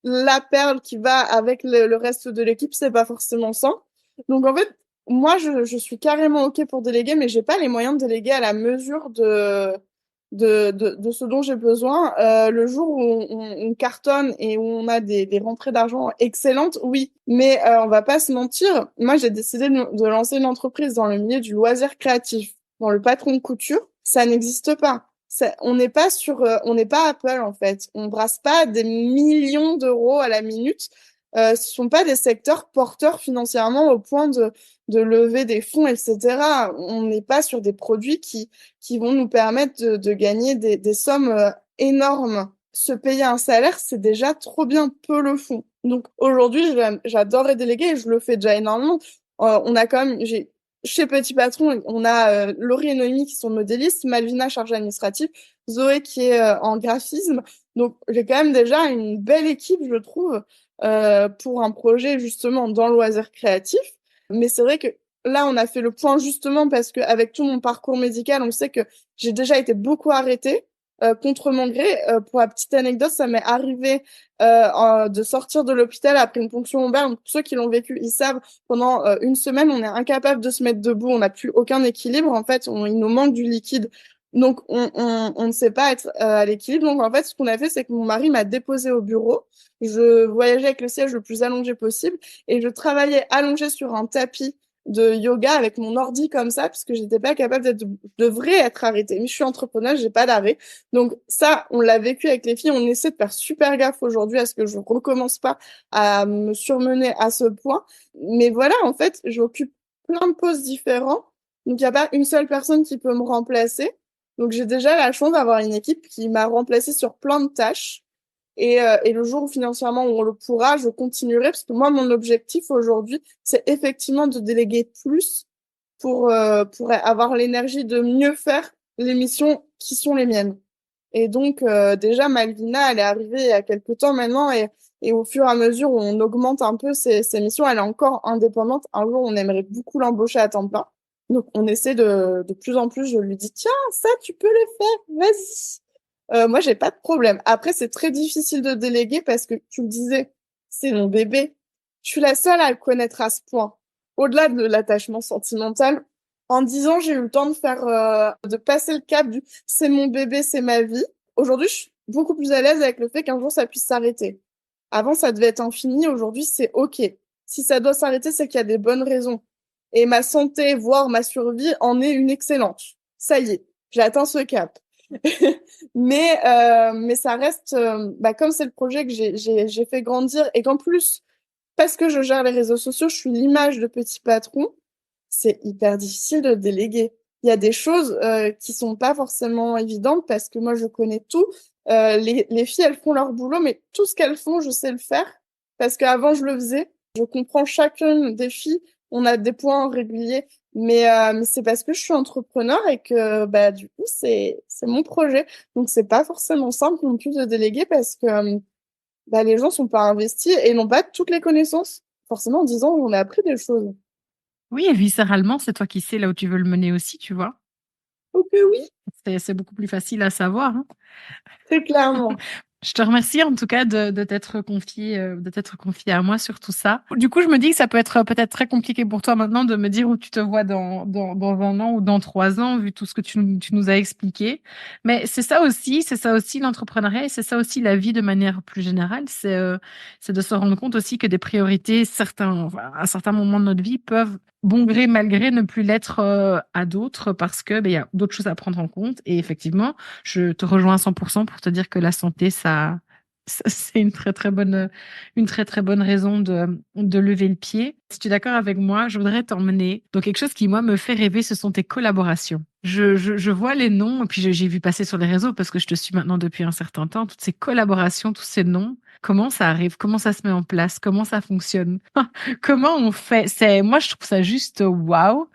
la perle qui va avec le reste de l'équipe, c'est pas forcément ça. Donc en fait, moi, je suis carrément OK pour déléguer, mais j'ai pas les moyens de déléguer à la mesure de ce dont j'ai besoin. Le jour où on cartonne et où on a des rentrées d'argent excellentes, oui, mais on va pas se mentir. Moi, j'ai décidé de lancer une entreprise dans le milieu du loisir créatif, dans le patron de couture. Ça n'existe pas. On n'est pas on n'est pas Apple en fait. On brasse pas des millions d'euros à la minute. Ce sont pas des secteurs porteurs financièrement au point de lever des fonds, etc. On n'est pas sur des produits qui vont nous permettre de gagner des sommes énormes. Se payer un salaire, c'est déjà trop bien, peu le font. Donc aujourd'hui, j'adorerais déléguer et je le fais déjà énormément. On a quand même, chez Petit Patron, on a Laurie et Noémie qui sont modélistes, Malvina chargée administrative, Zoé qui est en graphisme. Donc j'ai quand même déjà une belle équipe, je trouve, pour un projet justement dans le loisir créatif. Mais c'est vrai que là, on a fait le point justement parce qu'avec tout mon parcours médical, on sait que j'ai déjà été beaucoup arrêtée contre mon gré. Pour la petite anecdote, ça m'est arrivé de sortir de l'hôpital après une ponction lombaire. Donc, ceux qui l'ont vécu, ils savent, pendant une semaine, on est incapable de se mettre debout, on n'a plus aucun équilibre. En fait, il nous manque du liquide. Donc, on ne sait pas être à l'équilibre. Donc, en fait, ce qu'on a fait, c'est que mon mari m'a déposé au bureau. Je voyageais avec le siège le plus allongé possible et je travaillais allongée sur un tapis de yoga avec mon ordi comme ça, parce que j'étais pas capable d'être, je devrais être arrêtée. Mais je suis entrepreneur, j'ai pas d'arrêt. Donc ça, on l'a vécu avec les filles. On essaie de faire super gaffe aujourd'hui à ce que je recommence pas à me surmener à ce point. Mais voilà, en fait, j'occupe plein de postes différents. Donc il n'y a pas une seule personne qui peut me remplacer. Donc j'ai déjà la chance d'avoir une équipe qui m'a remplacée sur plein de tâches. Et le jour où financièrement on le pourra, je continuerai parce que moi, mon objectif aujourd'hui, c'est effectivement de déléguer plus pour avoir l'énergie de mieux faire les missions qui sont les miennes. Et donc, déjà, Malvina, elle est arrivée il y a quelques temps maintenant et au fur et à mesure où on augmente un peu ses missions, elle est encore indépendante. Un jour, on aimerait beaucoup l'embaucher à temps plein. Donc, on essaie de plus en plus, je lui dis, tiens, ça, tu peux le faire, vas-y. Moi, j'ai pas de problème. Après, c'est très difficile de déléguer parce que tu le disais, c'est mon bébé. Je suis la seule à le connaître à ce point. Au-delà de l'attachement sentimental, en 10 ans, j'ai eu le temps de de passer le cap du c'est mon bébé, c'est ma vie. Aujourd'hui, je suis beaucoup plus à l'aise avec le fait qu'un jour ça puisse s'arrêter. Avant, ça devait être infini. Aujourd'hui, c'est OK. Si ça doit s'arrêter, c'est qu'il y a des bonnes raisons. Et ma santé, voire ma survie, en est une excellente. Ça y est, j'ai atteint ce cap. Mais ça reste, comme c'est le projet que j'ai fait grandir et qu'en plus, parce que je gère les réseaux sociaux, je suis l'image de petit patron, c'est hyper difficile de déléguer. Il y a des choses qui sont pas forcément évidentes parce que moi, je connais tout. Les filles, elles font leur boulot, mais tout ce qu'elles font, je sais le faire parce qu'avant, je le faisais. Je comprends chacune des filles. On a des points réguliers, mais c'est parce que je suis entrepreneur et que du coup, c'est mon projet. Donc, c'est pas forcément simple non plus de déléguer parce que les gens sont pas investis et n'ont pas toutes les connaissances. Forcément, en 10 ans, on a appris des choses. Oui, et viscéralement, c'est toi qui sais là où tu veux le mener aussi, tu vois. Ok, oui, C'est beaucoup plus facile à savoir, hein. très clairement. Je te remercie en tout cas de t'être confié à moi sur tout ça. Du coup, je me dis que ça peut être peut-être très compliqué pour toi maintenant de me dire où tu te vois dans 1 an ou dans 3 ans, vu tout ce que tu nous as expliqué. Mais c'est ça aussi l'entrepreneuriat et c'est ça aussi la vie de manière plus générale. C'est de se rendre compte aussi que des priorités, à certains moments de notre vie peuvent bon gré, mal gré, ne plus l'être à d'autres parce que il y a d'autres choses à prendre en compte. Et effectivement, je te rejoins à 100% pour te dire que la santé, c'est une très très bonne raison de lever le pied. Si tu es d'accord avec moi, je voudrais t'emmener dans quelque chose qui, moi, me fait rêver, ce sont tes collaborations. Je vois les noms, et puis j'ai vu passer sur les réseaux parce que je te suis maintenant depuis un certain temps, toutes ces collaborations, tous ces noms. Comment ça arrive? Comment ça se met en place? Comment ça fonctionne? Comment on fait? Moi, je trouve ça juste waouh.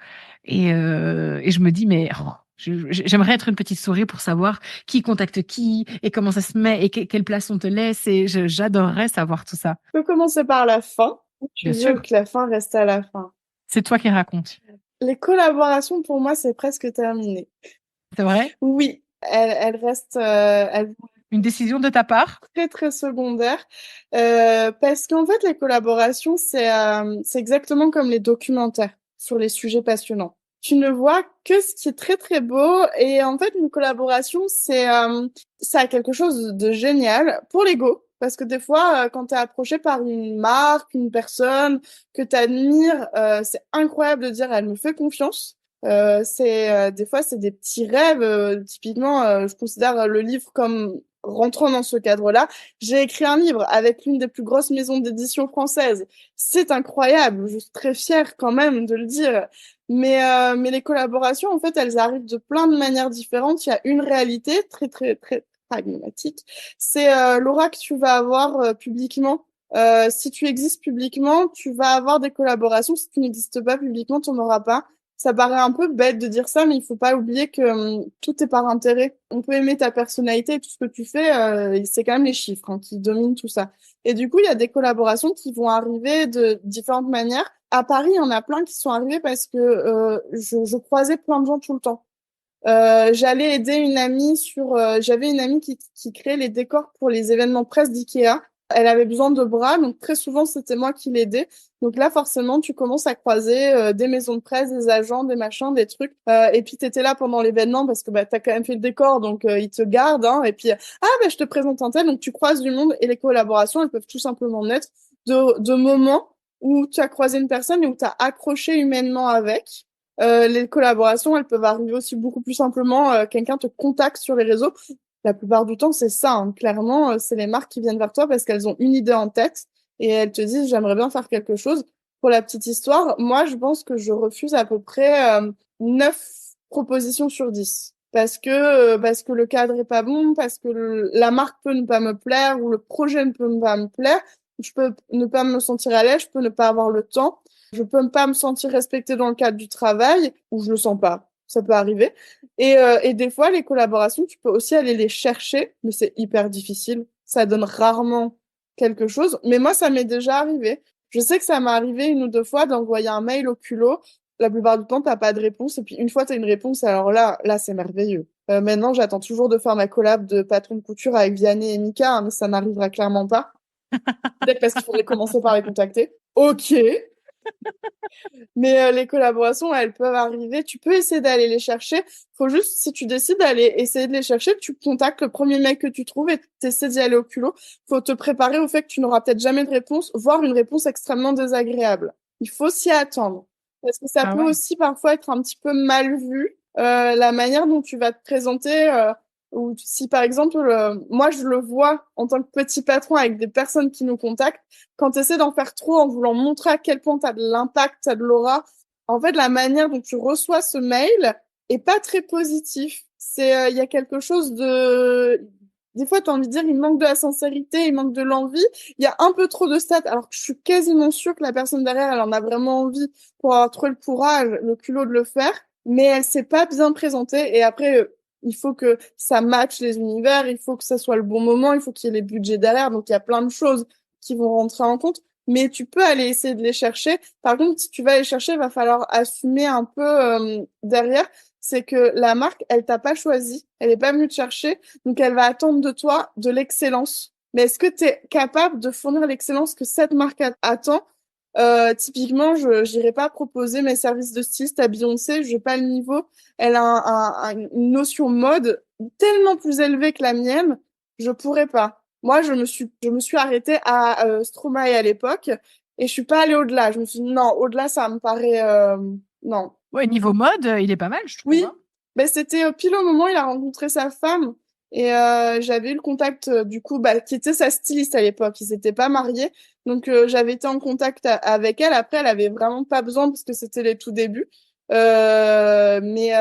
Et je me dis, mais j'aimerais être une petite souris pour savoir qui contacte qui et comment ça se met et quelle place on te laisse. Et j'adorerais savoir tout ça. On peut commencer par la fin. Tu Bien veux sûr, que la fin reste à la fin. c'est toi qui racontes. Les collaborations, pour moi, c'est presque terminé. C'est vrai? Oui, elles restent, elles vont Une décision de ta part? être très, très secondaires. Parce qu'en fait, les collaborations, c'est exactement comme les documentaires sur les sujets passionnants. Tu ne vois que ce qui est très, très beau. Et en fait, une collaboration, ça a quelque chose de génial pour l'ego. Parce que des fois, quand tu es approché par une marque, une personne que tu admires, c'est incroyable de dire, elle me fait confiance. Des fois, c'est des petits rêves. Typiquement, je considère le livre comme rentrant dans ce cadre-là. J'ai écrit un livre avec l'une des plus grosses maisons d'édition françaises. C'est incroyable. Je suis très fière quand même de le dire. Mais les collaborations, en fait, elles arrivent de plein de manières différentes. Il y a une réalité très, très, très pragmatique. C'est l'aura que tu vas avoir publiquement. Si tu existes publiquement, tu vas avoir des collaborations. Si tu n'existes pas publiquement, tu n'en auras pas. Ça paraît un peu bête de dire ça, mais il faut pas oublier que tout est par intérêt. On peut aimer ta personnalité et tout ce que tu fais, c'est quand même les chiffres qui dominent tout ça. Et du coup, il y a des collaborations qui vont arriver de différentes manières. À Paris, il y en a plein qui sont arrivés parce que je croisais plein de gens tout le temps. J'allais aider une amie j'avais une amie qui créait les décors pour les événements presse d'IKEA. Elle avait besoin de bras, donc très souvent c'était moi qui l'aidais. Donc là, forcément, tu commences à croiser des maisons de presse, des agents, des machins, des trucs. Et puis t'étais là pendant l'événement parce que t'as quand même fait le décor, donc ils te gardent. Hein, et puis je te présente un tel, donc tu croises du monde et les collaborations, elles peuvent tout simplement naître de moments où tu as croisé une personne et où tu as accroché humainement avec. Les collaborations, elles peuvent arriver aussi beaucoup plus simplement. Quelqu'un te contacte sur les réseaux. La plupart du temps, c'est ça. Clairement, c'est les marques qui viennent vers toi parce qu'elles ont une idée en tête et elles te disent, j'aimerais bien faire quelque chose. Pour la petite histoire, moi, je pense que je refuse à peu près 9 propositions sur 10. Parce que le cadre est pas bon, parce que la marque peut ne pas me plaire ou le projet ne peut pas me plaire. Je peux ne pas me sentir à l'aise, je peux ne pas avoir le temps. Je peux pas me sentir respectée dans le cadre du travail ou je le sens pas. Ça peut arriver. Et des fois, les collaborations, tu peux aussi aller les chercher, mais c'est hyper difficile. Ça donne rarement quelque chose. Mais moi, ça m'est déjà arrivé. Je sais que ça m'est arrivé 1 ou 2 fois d'envoyer un mail au culot. La plupart du temps, t'as pas de réponse. Et puis, une fois, t'as une réponse. Alors là, c'est merveilleux. Maintenant, j'attends toujours de faire ma collab de patron de couture avec Vianney et Mika, hein, mais ça n'arrivera clairement pas. Peut-être parce qu'il faudrait commencer par les contacter. Ok. Mais les collaborations, elles peuvent arriver. Tu peux essayer d'aller les chercher. Faut juste, si tu décides d'aller essayer de les chercher, tu contactes le premier mec que tu trouves et tu essaies d'y aller au culot. Faut te préparer au fait que tu n'auras peut-être jamais de réponse, voire une réponse extrêmement désagréable. Il faut s'y attendre. Parce que ça Ah peut ouais. aussi parfois être un petit peu mal vu, la manière dont tu vas te présenter. Ou si par exemple, moi je le vois en tant que petit patron avec des personnes qui nous contactent, quand tu essaies d'en faire trop en voulant montrer à quel point tu as de l'impact, tu as de l'aura, en fait la manière dont tu reçois ce mail est pas très positif. Il y a quelque chose de... Des fois, tu as envie de dire, il manque de la sincérité, il manque de l'envie. Il y a un peu trop de stats, alors que je suis quasiment sûre que la personne derrière, elle en a vraiment envie pour avoir trouvé le courage, le culot de le faire, mais elle s'est pas bien présentée. Et après, il faut que ça matche les univers, il faut que ça soit le bon moment, il faut qu'il y ait les budgets derrière. Donc, il y a plein de choses qui vont rentrer en compte. Mais tu peux aller essayer de les chercher. Par contre, si tu vas les chercher, il va falloir assumer un peu derrière. C'est que la marque, elle t'a pas choisi, elle est pas venue te chercher, donc elle va attendre de toi de l'excellence. Mais est-ce que tu es capable de fournir l'excellence que cette marque attend? Typiquement, je n'irai pas proposer mes services de styliste à Beyoncé, je n'ai pas le niveau. Elle a une notion mode tellement plus élevée que la mienne, je pourrais pas. Moi, je me suis arrêtée à Stromae à l'époque et je suis pas allée au-delà. Je me suis dit non, au-delà, ça me paraît non. Ouais, niveau mode, il est pas mal, je trouve, Oui, hein. ben, c'était pile au moment où il a rencontré sa femme et j'avais eu le contact du coup bah, qui était sa styliste à l'époque. Ils s'étaient pas mariés, donc j'avais été en contact avec elle. Après, elle avait vraiment pas besoin parce que c'était les tout débuts. Mais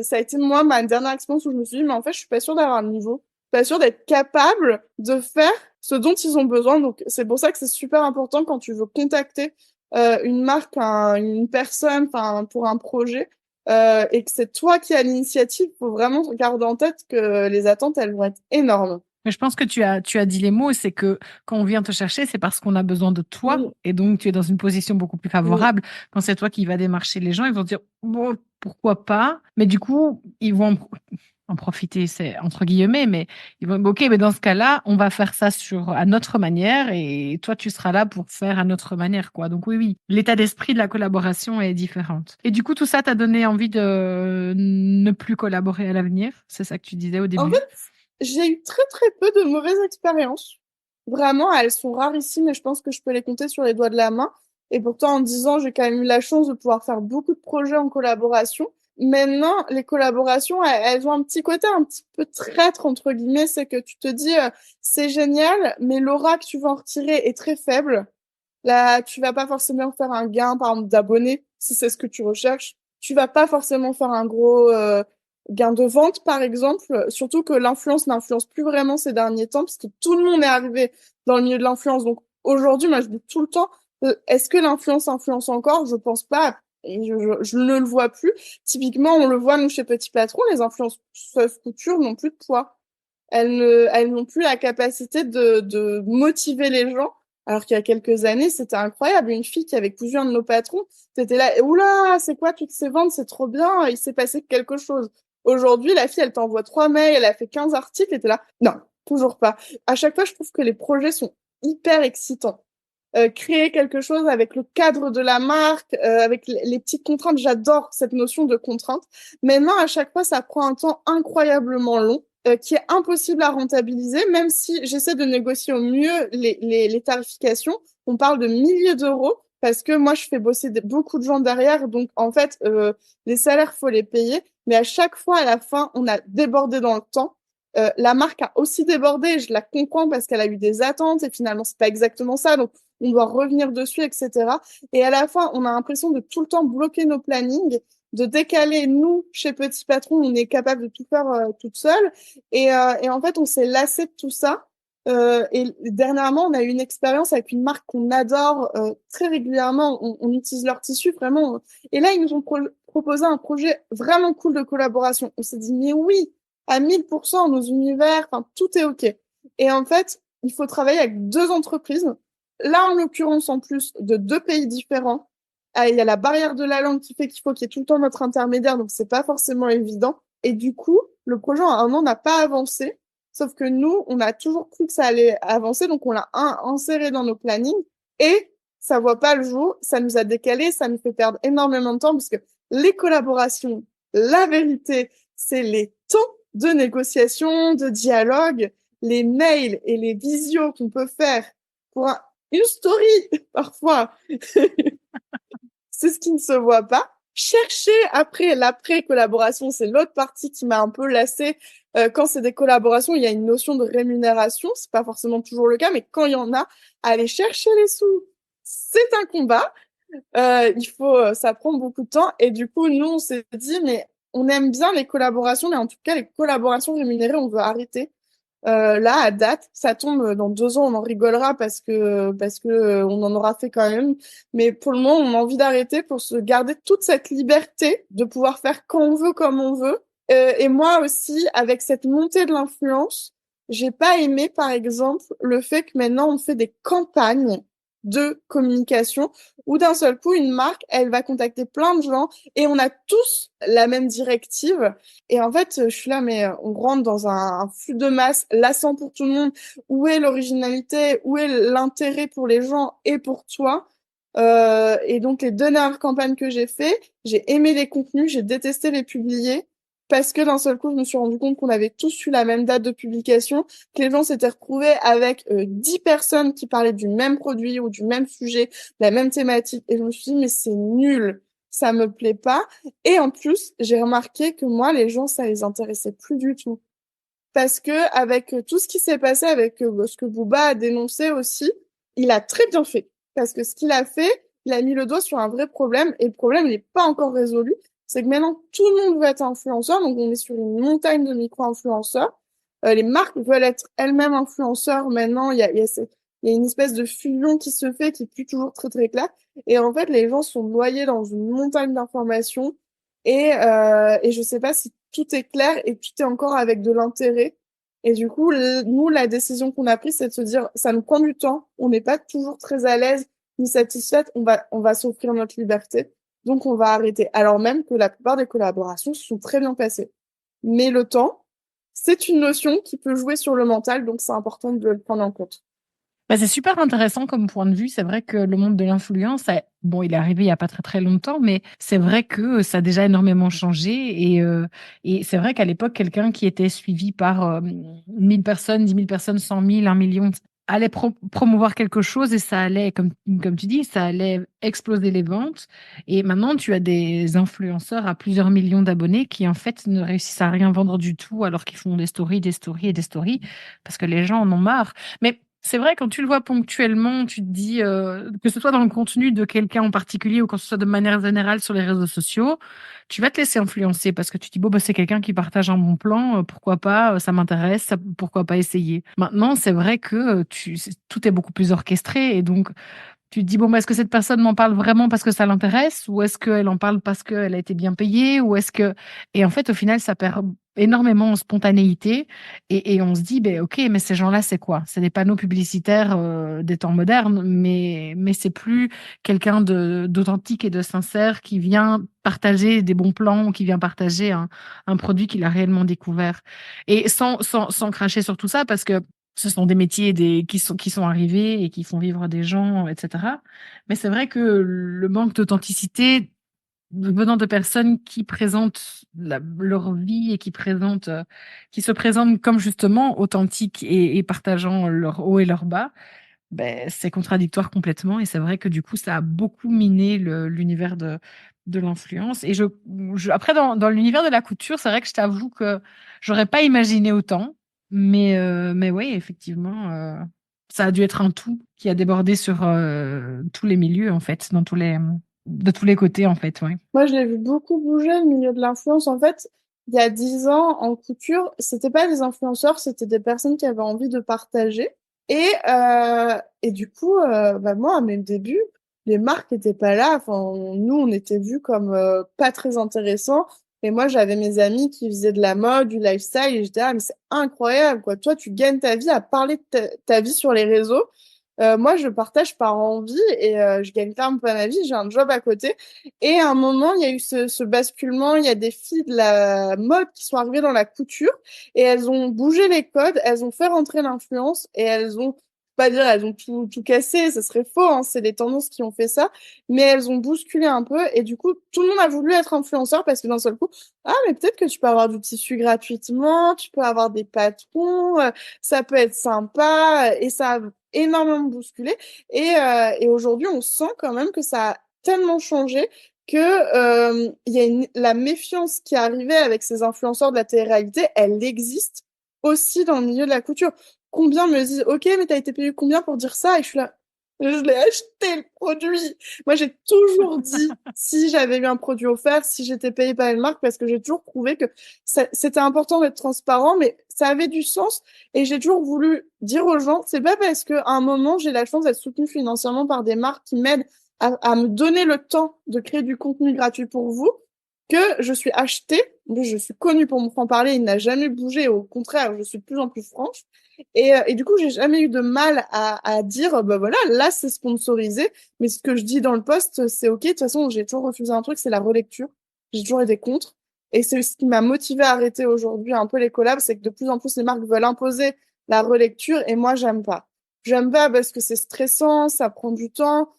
ça a été moi ma dernière expérience où je me suis dit mais en fait je suis pas sûre d'avoir le niveau, pas sûre d'être capable de faire ce dont ils ont besoin. Donc c'est pour ça que c'est super important quand tu veux contacter une marque, une personne, enfin pour un projet et que c'est toi qui as l'initiative, faut vraiment garder en tête que les attentes, elles vont être énormes. Mais je pense que tu as dit les mots, c'est que quand on vient te chercher, c'est parce qu'on a besoin de toi. Oui, Et donc, tu es dans une position beaucoup plus oui. favorable. Quand c'est toi qui vas démarcher les gens, ils vont dire, bon, pourquoi pas? Mais du coup, ils vont en profiter, c'est entre guillemets, mais ils vont, ok, mais dans ce cas-là, on va faire ça à notre manière et toi, tu seras là pour faire à notre manière, quoi. Donc oui, oui, l'état d'esprit de la collaboration est différente. Et du coup, tout ça t'a donné envie de ne plus collaborer à l'avenir? C'est ça que tu disais au En début? fait, j'ai eu très très peu de mauvaises expériences. Vraiment, elles sont rarissimes et je pense que je peux les compter sur les doigts de la main. Et pourtant, en 10 ans, j'ai quand même eu la chance de pouvoir faire beaucoup de projets en collaboration. Maintenant, les collaborations, elles ont un petit côté un petit peu traître, entre guillemets, c'est que tu te dis, c'est génial, mais l'aura que tu vas en retirer est très faible. Là, tu vas pas forcément faire un gain, par exemple, d'abonnés, si c'est ce que tu recherches. Tu vas pas forcément faire un gros gain de vente, par exemple. Surtout que l'influence n'influence plus vraiment ces derniers temps, parce que tout le monde est arrivé dans le milieu de l'influence. Donc aujourd'hui, moi, je dis tout le temps, est-ce que l'influence influence encore? Je pense pas. Et je ne le vois plus. Typiquement, on le voit, nous, chez Petit Patron, les influenceuses couture n'ont plus de poids. Elles n'ont plus la capacité de motiver les gens. Alors qu'il y a quelques années, c'était incroyable. Une fille qui avait cousu un de nos patrons, c'était là, oula, c'est quoi toutes ces ventes? C'est trop bien, il s'est passé quelque chose. Aujourd'hui, la fille, elle t'envoie 3 mails, elle a fait 15 articles, et t'es là, non, toujours pas. À chaque fois, je trouve que les projets sont hyper excitants. Créer quelque chose avec le cadre de la marque, avec les petites contraintes, j'adore cette notion de contrainte. Maintenant, à chaque fois, ça prend un temps incroyablement long qui est impossible à rentabiliser, même si j'essaie de négocier au mieux les tarifications. On parle de milliers d'euros parce que moi, je fais bosser beaucoup de gens derrière. Donc, en fait, les salaires, faut les payer. Mais à chaque fois, à la fin, on a débordé dans le temps. La marque a aussi débordé. Je la comprends parce qu'elle a eu des attentes et finalement, c'est pas exactement ça. Donc, on doit revenir dessus, etc. Et à la fin, on a l'impression de tout le temps bloquer nos plannings, de décaler. Nous, chez Petit Patron, on est capable de tout faire toute seule. Et en fait, on s'est lassé de tout ça. Et dernièrement, on a eu une expérience avec une marque qu'on adore très régulièrement. On utilise leur tissu vraiment. Et là, ils nous ont proposé un projet vraiment cool de collaboration. On s'est dit, mais oui, à 1000%, nos univers, enfin, tout est OK. Et en fait, il faut travailler avec deux entreprises. Là, en l'occurrence, en plus de deux pays différents, il y a la barrière de la langue qui fait qu'il faut qu'il y ait tout le temps notre intermédiaire, donc c'est pas forcément évident. Et du coup, le projet en un an n'a pas avancé, sauf que nous, on a toujours cru que ça allait avancer, donc on l'a inséré dans nos plannings et ça voit pas le jour, ça nous a décalé, ça nous fait perdre énormément de temps parce que les collaborations, la vérité, c'est les temps de négociation, de dialogue, les mails et les visios qu'on peut faire pour une story parfois. C'est ce qui ne se voit pas. Chercher après l'après-collaboration, c'est l'autre partie qui m'a un peu lassée Quand c'est des collaborations, il y a une notion de rémunération. C'est pas forcément toujours le cas, mais quand il y en a, aller chercher les sous, c'est un combat. Ça prend beaucoup de temps. Et du coup, nous, on s'est dit, mais on aime bien les collaborations, mais en tout cas, les collaborations rémunérées, on veut arrêter. Là, à date, ça tombe dans 2 ans, on en rigolera parce que on en aura fait quand même. Mais pour le moment, on a envie d'arrêter pour se garder toute cette liberté de pouvoir faire quand on veut, comme on veut. Et moi aussi, avec cette montée de l'influence, j'ai pas aimé, par exemple, le fait que maintenant on fait des campagnes de communication où d'un seul coup, une marque, elle va contacter plein de gens et on a tous la même directive. Et en fait, je suis là, mais on rentre dans un flux de masse lassant pour tout le monde. Où est l'originalité? Où est l'intérêt pour les gens et pour toi? Et donc, les dernières campagnes que j'ai fait, j'ai aimé les contenus, j'ai détesté les publier. Parce que d'un seul coup, je me suis rendu compte qu'on avait tous eu la même date de publication, que les gens s'étaient retrouvés avec 10 personnes qui parlaient du même produit ou du même sujet, de la même thématique. Et je me suis dit, mais c'est nul, ça me plaît pas. Et en plus, j'ai remarqué que moi, les gens, ça les intéressait plus du tout. Parce que avec tout ce qui s'est passé, avec ce que Booba a dénoncé aussi, il a très bien fait. Parce que ce qu'il a fait, il a mis le doigt sur un vrai problème. Et le problème, il n'est pas encore résolu. C'est que maintenant, tout le monde veut être influenceur. Donc, on est sur une montagne de micro-influenceurs. Les marques veulent être elles-mêmes influenceurs. Maintenant, il y a une espèce de fusion qui se fait qui est plus toujours très, très claire. Et en fait, les gens sont noyés dans une montagne d'informations et je sais pas si tout est clair et tout est encore avec de l'intérêt. Et du coup, nous, la décision qu'on a prise, c'est de se dire, ça nous prend du temps, on n'est pas toujours très à l'aise ni satisfaite, on va s'offrir notre liberté, donc on va arrêter. Alors même que la plupart des collaborations se sont très bien passées. Mais le temps, c'est une notion qui peut jouer sur le mental, donc c'est important de le prendre en compte. Bah, c'est super intéressant comme point de vue. C'est vrai que le monde de l'influence, bon, il est arrivé il y a pas très très longtemps, mais c'est vrai que ça a déjà énormément changé. Et c'est vrai qu'à l'époque, quelqu'un qui était suivi par 1000 personnes, 10 000 personnes, 100 000, 1 million, allait promouvoir quelque chose et ça allait, comme tu dis, ça allait exploser les ventes. Et maintenant, tu as des influenceurs à plusieurs millions d'abonnés qui, en fait, ne réussissent à rien vendre du tout alors qu'ils font des stories, des stories et des stories parce que les gens en ont marre. Mais c'est vrai, quand tu le vois ponctuellement, tu te dis, que ce soit dans le contenu de quelqu'un en particulier ou que ce soit de manière générale sur les réseaux sociaux, tu vas te laisser influencer parce que tu te dis, bon, bah, c'est quelqu'un qui partage un bon plan, pourquoi pas, ça m'intéresse, pourquoi pas essayer. Maintenant, c'est vrai que tout est beaucoup plus orchestré et donc tu te dis, bon, bah, est-ce que cette personne m'en parle vraiment parce que ça l'intéresse ou est-ce qu'elle en parle parce qu'elle a été bien payée ou est-ce que... Et en fait, au final, ça perd énormément en spontanéité et on se dit, ben, ok, mais ces gens-là, c'est quoi? C'est des panneaux publicitaires des temps modernes, mais c'est plus quelqu'un d'authentique et de sincère qui vient partager des bons plans ou qui vient partager un produit qu'il a réellement découvert. Et sans cracher sur tout ça, parce que ce sont des métiers qui sont arrivés et qui font vivre des gens, etc. Mais c'est vrai que le manque d'authenticité venant de personnes qui présentent leur vie et qui se présentent comme justement authentiques et partageant leur haut et leur bas, ben, c'est contradictoire complètement. Et c'est vrai que du coup, ça a beaucoup miné l'univers de l'influence. Et après, dans l'univers de la couture, c'est vrai que je t'avoue que j'aurais pas imaginé autant. Mais oui, effectivement, ça a dû être un tout qui a débordé sur tous les milieux, en fait, de tous les côtés, en fait, ouais. Moi, je l'ai vu beaucoup bouger, le milieu de l'influence. En fait, il y a 10 ans, en couture, c'était pas des influenceurs, c'était des personnes qui avaient envie de partager. Et du coup, bah, moi, à mes débuts, les marques n'étaient pas là. Enfin, nous, on était vus comme pas très intéressants. Et moi, j'avais mes amis qui faisaient de la mode, du lifestyle, et j'étais, ah, mais c'est incroyable, quoi. Toi, tu gagnes ta vie à parler de ta vie sur les réseaux. Moi, je partage par envie et je gagne clairement pas ma vie. J'ai un job à côté. Et à un moment, il y a eu ce basculement. Il y a des filles de la mode qui sont arrivées dans la couture et elles ont bougé les codes. Elles ont fait rentrer l'influence et elles ont, pas dire, elles ont tout cassé. Ça serait faux, hein. C'est les tendances qui ont fait ça. Mais elles ont bousculé un peu et du coup, tout le monde a voulu être influenceur parce que d'un seul coup, ah, mais peut-être que tu peux avoir du tissu gratuitement, tu peux avoir des patrons, ça peut être sympa et ça a énormément bousculé. Et aujourd'hui, on sent quand même que ça a tellement changé il y a la méfiance qui arrivait avec ces influenceurs de la télé-réalité, elle existe aussi dans le milieu de la couture. Combien me disent, OK, mais t'as été payé combien pour dire ça? Et je suis là, je l'ai acheté le produit. Moi, j'ai toujours dit si j'avais eu un produit offert, si j'étais payée par une marque, parce que j'ai toujours trouvé que c'était important d'être transparent, mais ça avait du sens. Et j'ai toujours voulu dire aux gens, c'est pas parce qu'à un moment, j'ai la chance d'être soutenue financièrement par des marques qui m'aident à me donner le temps de créer du contenu gratuit pour vous que je suis achetée. Je suis connue pour mon franc-parler, il n'a jamais bougé. Au contraire, je suis de plus en plus franche. Et du coup, j'ai jamais eu de mal à dire, bah voilà, là, c'est sponsorisé. Mais ce que je dis dans le post, c'est OK. De toute façon, j'ai toujours refusé un truc, c'est la relecture. J'ai toujours été contre. Et c'est ce qui m'a motivé à arrêter aujourd'hui un peu les collabs, c'est que de plus en plus, les marques veulent imposer la relecture et moi, j'aime pas. J'aime pas parce que c'est stressant, ça prend du temps.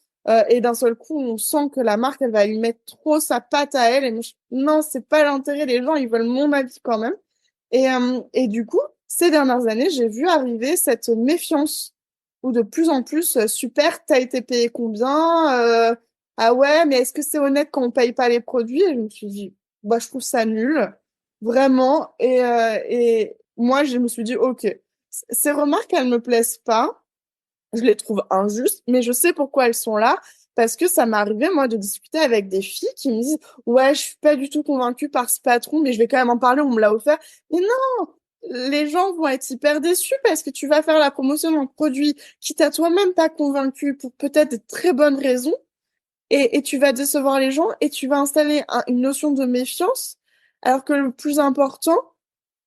Et d'un seul coup, on sent que la marque, elle va y mettre trop sa patte à elle. Et moi, non, c'est pas l'intérêt. Les gens, ils veulent mon avis quand même. Et du coup, ces dernières années, j'ai vu arriver cette méfiance où de plus en plus, super, t'as été payé combien? Ah ouais, mais est-ce que c'est honnête quand on paye pas les produits? Et je me suis dit, bah, je trouve ça nul, vraiment. Et moi, je me suis dit, OK, ces remarques, elles me plaisent pas. Je les trouve injustes, mais je sais pourquoi elles sont là. Parce que ça m'est arrivé, moi, de discuter avec des filles qui me disent, ouais, je suis pas du tout convaincue par ce patron, mais je vais quand même en parler, on me l'a offert. Mais non, les gens vont être hyper déçus parce que tu vas faire la promotion d'un produit qui t'a toi-même pas convaincu pour peut-être de très bonnes raisons, et tu vas décevoir les gens et tu vas installer une notion de méfiance, alors que le plus important,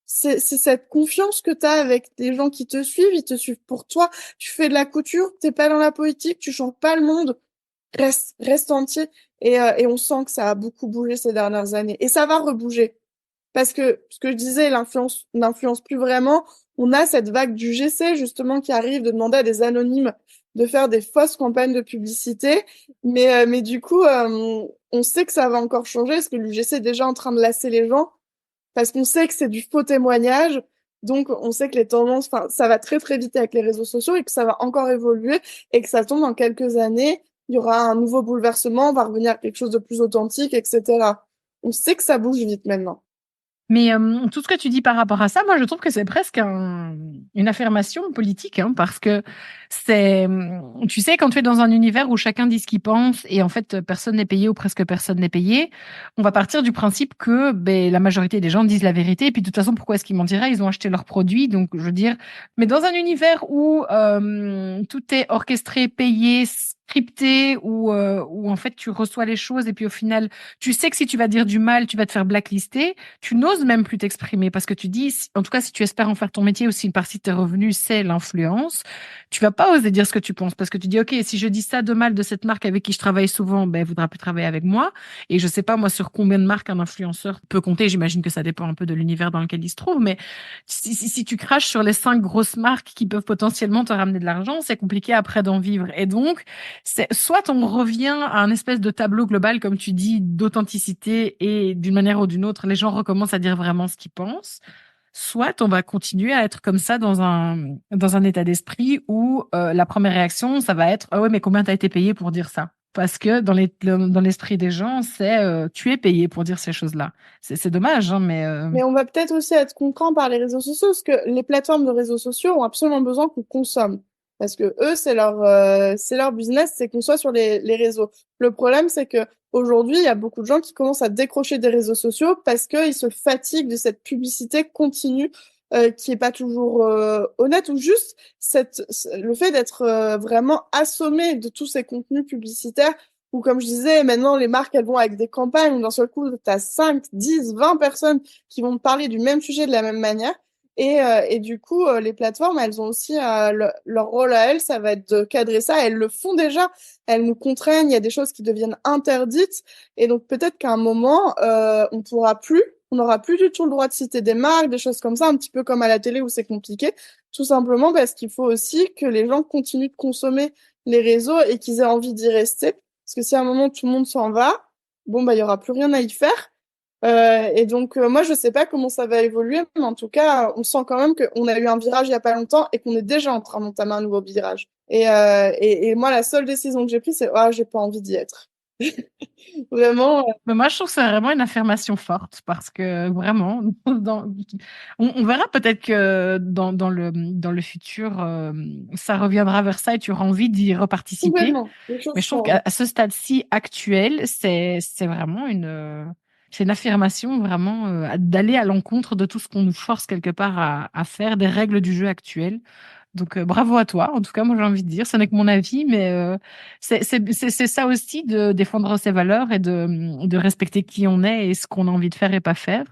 c'est cette confiance que tu as avec des gens qui te suivent, ils te suivent pour toi. Tu fais de la couture, t'es pas dans la politique, tu changes pas le monde. Reste entier. Et on sent que ça a beaucoup bougé ces dernières années. Et ça va rebouger. Parce que ce que je disais, l'influence n'influence plus vraiment. On a cette vague du GC, justement, qui arrive de demander à des anonymes de faire des fausses campagnes de publicité. Mais du coup, on sait que ça va encore changer, parce que l'UGC est déjà en train de lasser les gens parce qu'on sait que c'est du faux témoignage. Donc, on sait que les tendances, enfin, ça va très très vite avec les réseaux sociaux et que ça va encore évoluer et que ça tombe dans quelques années. Il y aura un nouveau bouleversement, on va revenir à quelque chose de plus authentique, etc. On sait que ça bouge vite maintenant. Mais tout ce que tu dis par rapport à ça, moi, je trouve que c'est presque une affirmation politique, hein, parce que c'est, tu sais, quand tu es dans un univers où chacun dit ce qu'il pense et en fait personne n'est payé ou presque personne n'est payé, on va partir du principe que ben, la majorité des gens disent la vérité. Et puis de toute façon, pourquoi est-ce qu'ils mentiraient? Ils ont acheté leurs produits, donc je veux dire. Mais dans un univers où tout est orchestré, payé, scripté, où en fait tu reçois les choses et puis au final, tu sais que si tu vas dire du mal, tu vas te faire blacklister, tu n'oses même plus t'exprimer parce que tu dis, en tout cas, si tu espères en faire ton métier ou si une partie de tes revenus, c'est l'influence, tu vas pas oser dire ce que tu penses parce que tu dis, OK, si je dis ça de mal de cette marque avec qui je travaille souvent, ben, elle voudra plus travailler avec moi. Et je sais pas, moi, sur combien de marques un influenceur peut compter. J'imagine que ça dépend un peu de l'univers dans lequel il se trouve. Mais si tu craches sur les 5 grosses marques qui peuvent potentiellement te ramener de l'argent, c'est compliqué après d'en vivre. Et donc, c'est soit on revient à un espèce de tableau global, comme tu dis, d'authenticité et d'une manière ou d'une autre, les gens recommencent à dire vraiment ce qu'ils pensent. Soit on va continuer à être comme ça dans un état d'esprit où la première réaction, ça va être ah ouais, mais combien t'as été payé pour dire ça? Parce que dans l'esprit des gens, c'est tu es payé pour dire ces choses-là. C'est dommage, hein, mais Mais on va peut-être aussi être contraint par les réseaux sociaux, parce que les plateformes de réseaux sociaux ont absolument besoin qu'on consomme. Parce que eux, c'est leur business, c'est qu'on soit sur les réseaux. Le problème, c'est que aujourd'hui, il y a beaucoup de gens qui commencent à décrocher des réseaux sociaux parce qu'ils se fatiguent de cette publicité continue, qui est pas toujours honnête, ou juste le fait d'être vraiment assommé de tous ces contenus publicitaires ou comme je disais, maintenant, les marques, elles vont avec des campagnes où d'un seul coup, tu as 5, 10, 20 personnes qui vont te parler du même sujet de la même manière. Et du coup, les plateformes, elles ont aussi leur rôle à elles, ça va être de cadrer ça. Elles le font déjà. Elles nous contraignent. Il y a des choses qui deviennent interdites. Et donc, peut-être qu'à un moment, on n'aura plus du tout le droit de citer des marques, des choses comme ça, un petit peu comme à la télé où c'est compliqué. Tout simplement parce qu'il faut aussi que les gens continuent de consommer les réseaux et qu'ils aient envie d'y rester. Parce que si à un moment tout le monde s'en va, bon, bah, il y aura plus rien à y faire. Et donc, moi, je sais pas comment ça va évoluer, mais en tout cas, on sent quand même qu'on a eu un virage il y a pas longtemps et qu'on est déjà en train d'entamer un nouveau virage. Et moi, la seule décision que j'ai prise, c'est, ah, j'ai pas envie d'y être. Vraiment. Mais moi, je trouve que c'est vraiment une affirmation forte parce que vraiment, on verra peut-être que dans le futur, ça reviendra vers ça et tu auras envie d'y reparticiper. Complètement. Les Mais choses je trouve changent. qu'à ce stade-ci actuel, c'est vraiment c'est une affirmation vraiment d'aller à l'encontre de tout ce qu'on nous force quelque part à faire, des règles du jeu actuelles. Donc, bravo à toi. En tout cas, moi, j'ai envie de dire, ce n'est que mon avis, mais c'est ça aussi de défendre ses valeurs et de respecter qui on est et ce qu'on a envie de faire et pas faire.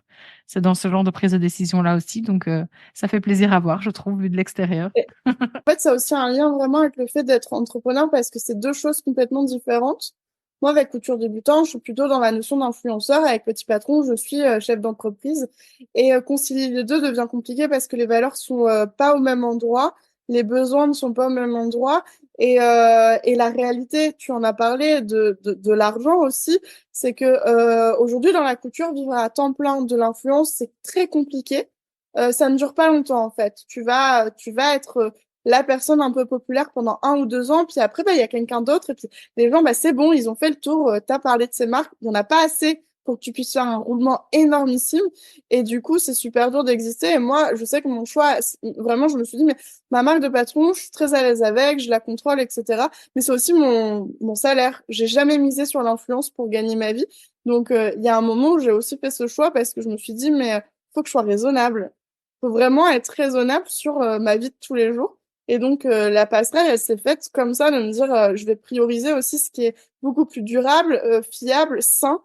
C'est dans ce genre de prise de décision-là aussi. Donc, ça fait plaisir à voir, je trouve, vu de l'extérieur. Et en fait, ça a aussi un lien vraiment avec le fait d'être entrepreneur parce que c'est deux choses complètement différentes. Moi, avec Couture Débutant, je suis plutôt dans la notion d'influenceur. Avec Petit Patron, je suis chef d'entreprise. Et concilier les deux devient compliqué parce que les valeurs sont pas au même endroit, les besoins ne sont pas au même endroit. Et la réalité, tu en as parlé, de l'argent aussi, c'est que aujourd'hui, dans la couture, vivre à temps plein de l'influence, c'est très compliqué. Ça ne dure pas longtemps en fait. Tu vas être la personne un peu populaire pendant 1 ou 2 ans, puis après, bah, il y a quelqu'un d'autre, et puis les gens, bah, c'est bon, ils ont fait le tour, t'as parlé de ces marques, il n'y en a pas assez pour que tu puisses faire un roulement énormissime, et du coup, c'est super dur d'exister, et moi, je sais que mon choix, vraiment, je me suis dit, mais ma marque de patron, je suis très à l'aise avec, je la contrôle, etc., mais c'est aussi mon salaire. J'ai jamais misé sur l'influence pour gagner ma vie, donc il y a un moment où j'ai aussi fait ce choix, parce que je me suis dit, mais faut que je sois raisonnable, faut vraiment être raisonnable sur ma vie de tous les jours. Et donc, la passerelle, elle s'est faite comme ça, de me dire, je vais prioriser aussi ce qui est beaucoup plus durable, fiable, sain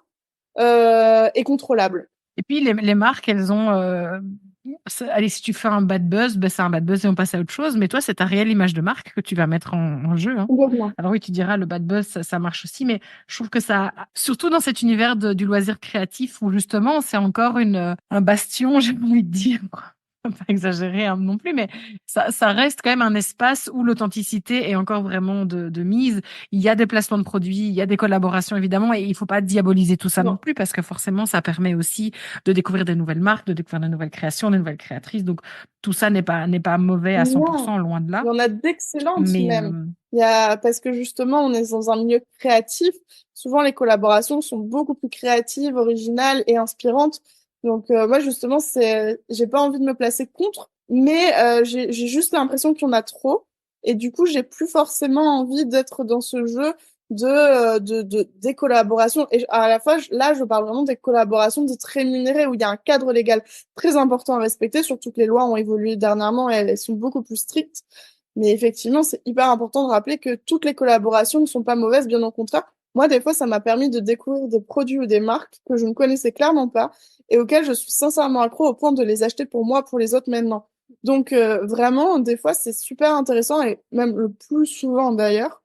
et contrôlable. Et puis, les marques, elles ont. Allez, si tu fais un bad buzz, ben, c'est un bad buzz et on passe à autre chose. Mais toi, c'est ta réelle image de marque que tu vas mettre en jeu, hein. Complètement. Alors oui, tu diras, le bad buzz, ça marche aussi. Mais je trouve que ça, surtout dans cet univers du loisir créatif où justement, c'est encore un bastion, j'ai envie de dire. Pas exagérer hein, non plus, mais ça reste quand même un espace où l'authenticité est encore vraiment de mise. Il y a des placements de produits, il y a des collaborations évidemment, et il faut pas diaboliser tout ça non Non. plus parce que forcément, ça permet aussi de découvrir des nouvelles marques, de découvrir de nouvelles créations, de nouvelles créatrices. Donc tout ça n'est pas mauvais à Non. 100%, loin de Il là. y en a d'excellentes Mais même. Parce que justement, on est dans un milieu créatif. Souvent, les collaborations sont beaucoup plus créatives, originales et inspirantes. Donc, moi, justement, j'ai pas envie de me placer contre, mais j'ai juste l'impression qu'il y en a trop. Et du coup, j'ai plus forcément envie d'être dans ce jeu des collaborations. Et à la fois, là, je parle vraiment des collaborations dites rémunérées où il y a un cadre légal très important à respecter, surtout que les lois ont évolué dernièrement et elles sont beaucoup plus strictes. Mais effectivement, c'est hyper important de rappeler que toutes les collaborations ne sont pas mauvaises, bien au contraire. Moi, des fois, ça m'a permis de découvrir des produits ou des marques que je ne connaissais clairement pas et auxquels je suis sincèrement accro au point de les acheter pour moi, pour les autres maintenant. Donc, vraiment, des fois, c'est super intéressant et même le plus souvent d'ailleurs.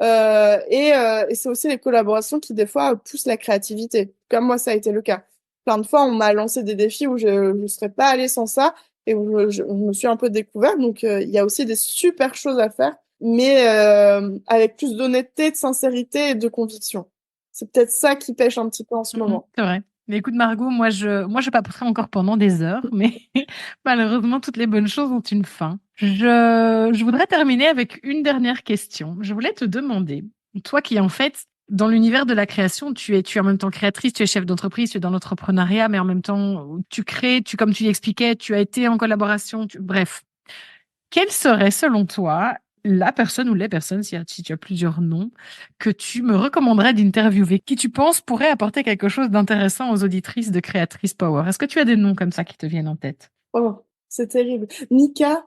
Et c'est aussi les collaborations qui, des fois, poussent la créativité. Comme moi, ça a été le cas. Plein de fois, on m'a lancé des défis où je ne serais pas allée sans ça et où je me suis un peu découverte. Donc, il y a aussi des super choses à faire, mais avec plus d'honnêteté, de sincérité et de conviction. C'est peut-être ça qui pêche un petit peu en ce moment. c'est vrai. Mais écoute, Margot, moi, je papoterai encore pendant des heures, mais malheureusement, toutes les bonnes choses ont une fin. Je voudrais terminer avec une dernière question. Je voulais te demander, toi qui en fait, dans l'univers de la création, tu es en même temps créatrice, tu es chef d'entreprise, tu es dans l'entrepreneuriat, mais en même temps, tu crées, comme tu l'expliquais, tu as été en collaboration, bref. Quelle serait, selon toi, la personne ou les personnes, si tu as plusieurs noms, que tu me recommanderais d'interviewer, qui tu penses pourrait apporter quelque chose d'intéressant aux auditrices de Créatrice Power? Est-ce que tu as des noms comme ça qui te viennent en tête? Oh, c'est terrible. Mika,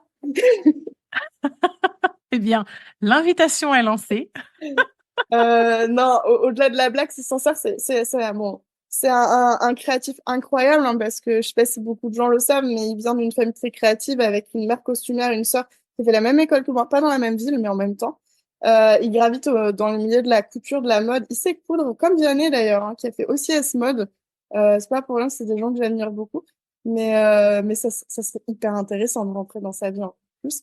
Eh bien, l'invitation est lancée. non, au-delà de la blague, c'est sincère, bon, c'est un créatif incroyable hein, parce que je sais pas si beaucoup de gens le savent, mais il vient d'une famille très créative avec une mère costumière, une sœur qui fait la même école que moi, pas dans la même ville, mais en même temps. Il gravite dans le milieu de la couture, de la mode. Il sait coudre, comme Vianney d'ailleurs, hein, qui a fait aussi S-Mode. C'est pas pour rien, c'est des gens que j'admire beaucoup. Mais ça serait hyper intéressant de rentrer dans sa vie en plus.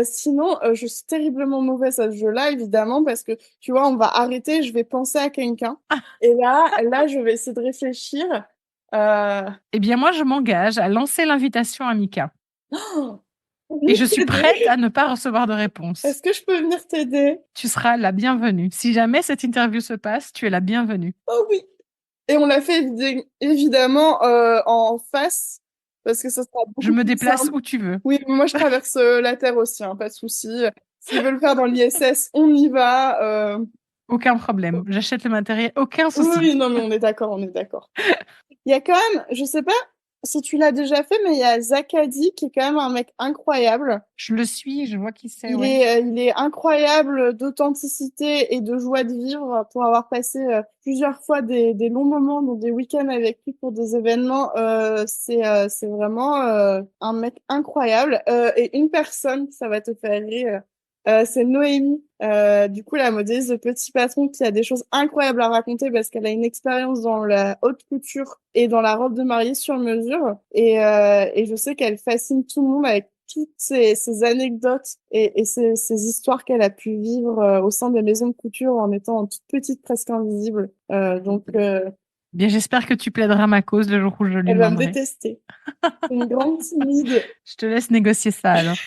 Sinon, je suis terriblement mauvaise à ce jeu-là, évidemment, parce que, tu vois, on va arrêter, je vais penser à quelqu'un. Et là, je vais essayer de réfléchir. Euh... Eh bien, moi, je m'engage à lancer l'invitation à Mika. Et je suis prête à ne pas recevoir de réponse. Est-ce que je peux venir t'aider? Tu seras la bienvenue. Si jamais cette interview se passe, tu es la bienvenue. Oh oui. Et on l'a fait évidemment en face, parce que ça sera beaucoup Je me plus déplace simple. où tu veux. Oui, moi je traverse la Terre aussi, hein, pas de souci. S'ils veulent le faire dans l'ISS, on y va. Aucun problème. J'achète le matériel, aucun souci. Oui, non, mais on est d'accord, on est d'accord. Il y a quand même, je sais pas si tu l'as déjà fait, mais il y a Zakadi qui est quand même un mec incroyable. Je le suis, je vois qui c'est. Il est incroyable d'authenticité et de joie de vivre pour avoir passé plusieurs fois des longs moments, donc des week-ends avec lui pour des événements. C'est vraiment un mec incroyable. Et une personne, ça va te faire rire, c'est Noémie. Du coup, la modéliste de Petit Patron qui a des choses incroyables à raconter parce qu'elle a une expérience dans la haute couture et dans la robe de mariée sur mesure. Et je sais qu'elle fascine tout le monde avec toutes ces anecdotes et ces histoires qu'elle a pu vivre au sein des maisons de couture en étant toute petite, presque invisible. Bien, j'espère que tu plaideras ma cause le jour où je lui Elle va me demanderai. détester. Une grande timide. Je te laisse négocier ça alors.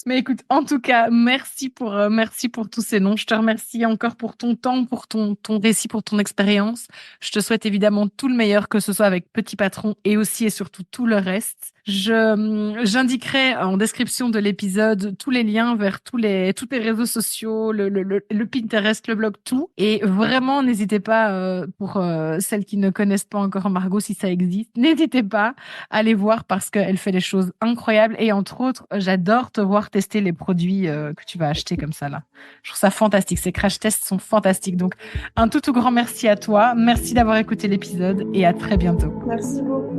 Mais écoute, en tout cas, merci pour tous ces noms. Je te remercie encore pour ton temps, pour ton récit, pour ton expérience. Je te souhaite évidemment tout le meilleur, que ce soit avec Petit Patron et aussi et surtout tout le reste. J'indiquerai en description de l'épisode tous les liens vers tous les réseaux sociaux, le Pinterest, le blog, tout. Et vraiment, n'hésitez pas, pour celles qui ne connaissent pas encore Margot, si ça existe, n'hésitez pas à aller voir parce qu'elle fait des choses incroyables. Et entre autres, j'adore te voir tester les produits que tu vas acheter comme ça là. Je trouve ça fantastique. Ces crash tests sont fantastiques. Donc, un tout grand merci à toi. Merci d'avoir écouté l'épisode et à très bientôt. Merci beaucoup.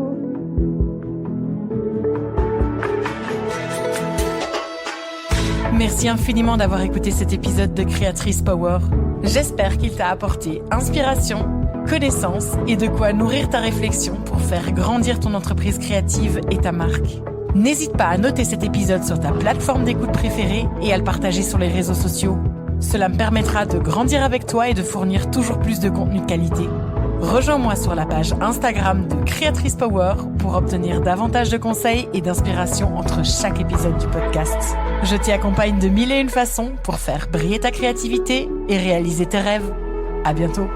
Merci infiniment d'avoir écouté cet épisode de Créatrice Power. J'espère qu'il t'a apporté inspiration, connaissance et de quoi nourrir ta réflexion pour faire grandir ton entreprise créative et ta marque. N'hésite pas à noter cet épisode sur ta plateforme d'écoute préférée et à le partager sur les réseaux sociaux. Cela me permettra de grandir avec toi et de fournir toujours plus de contenu de qualité. Rejoins-moi sur la page Instagram de Créatrice Power pour obtenir davantage de conseils et d'inspiration entre chaque épisode du podcast. Je t'y accompagne de 1001 façons pour faire briller ta créativité et réaliser tes rêves. À bientôt.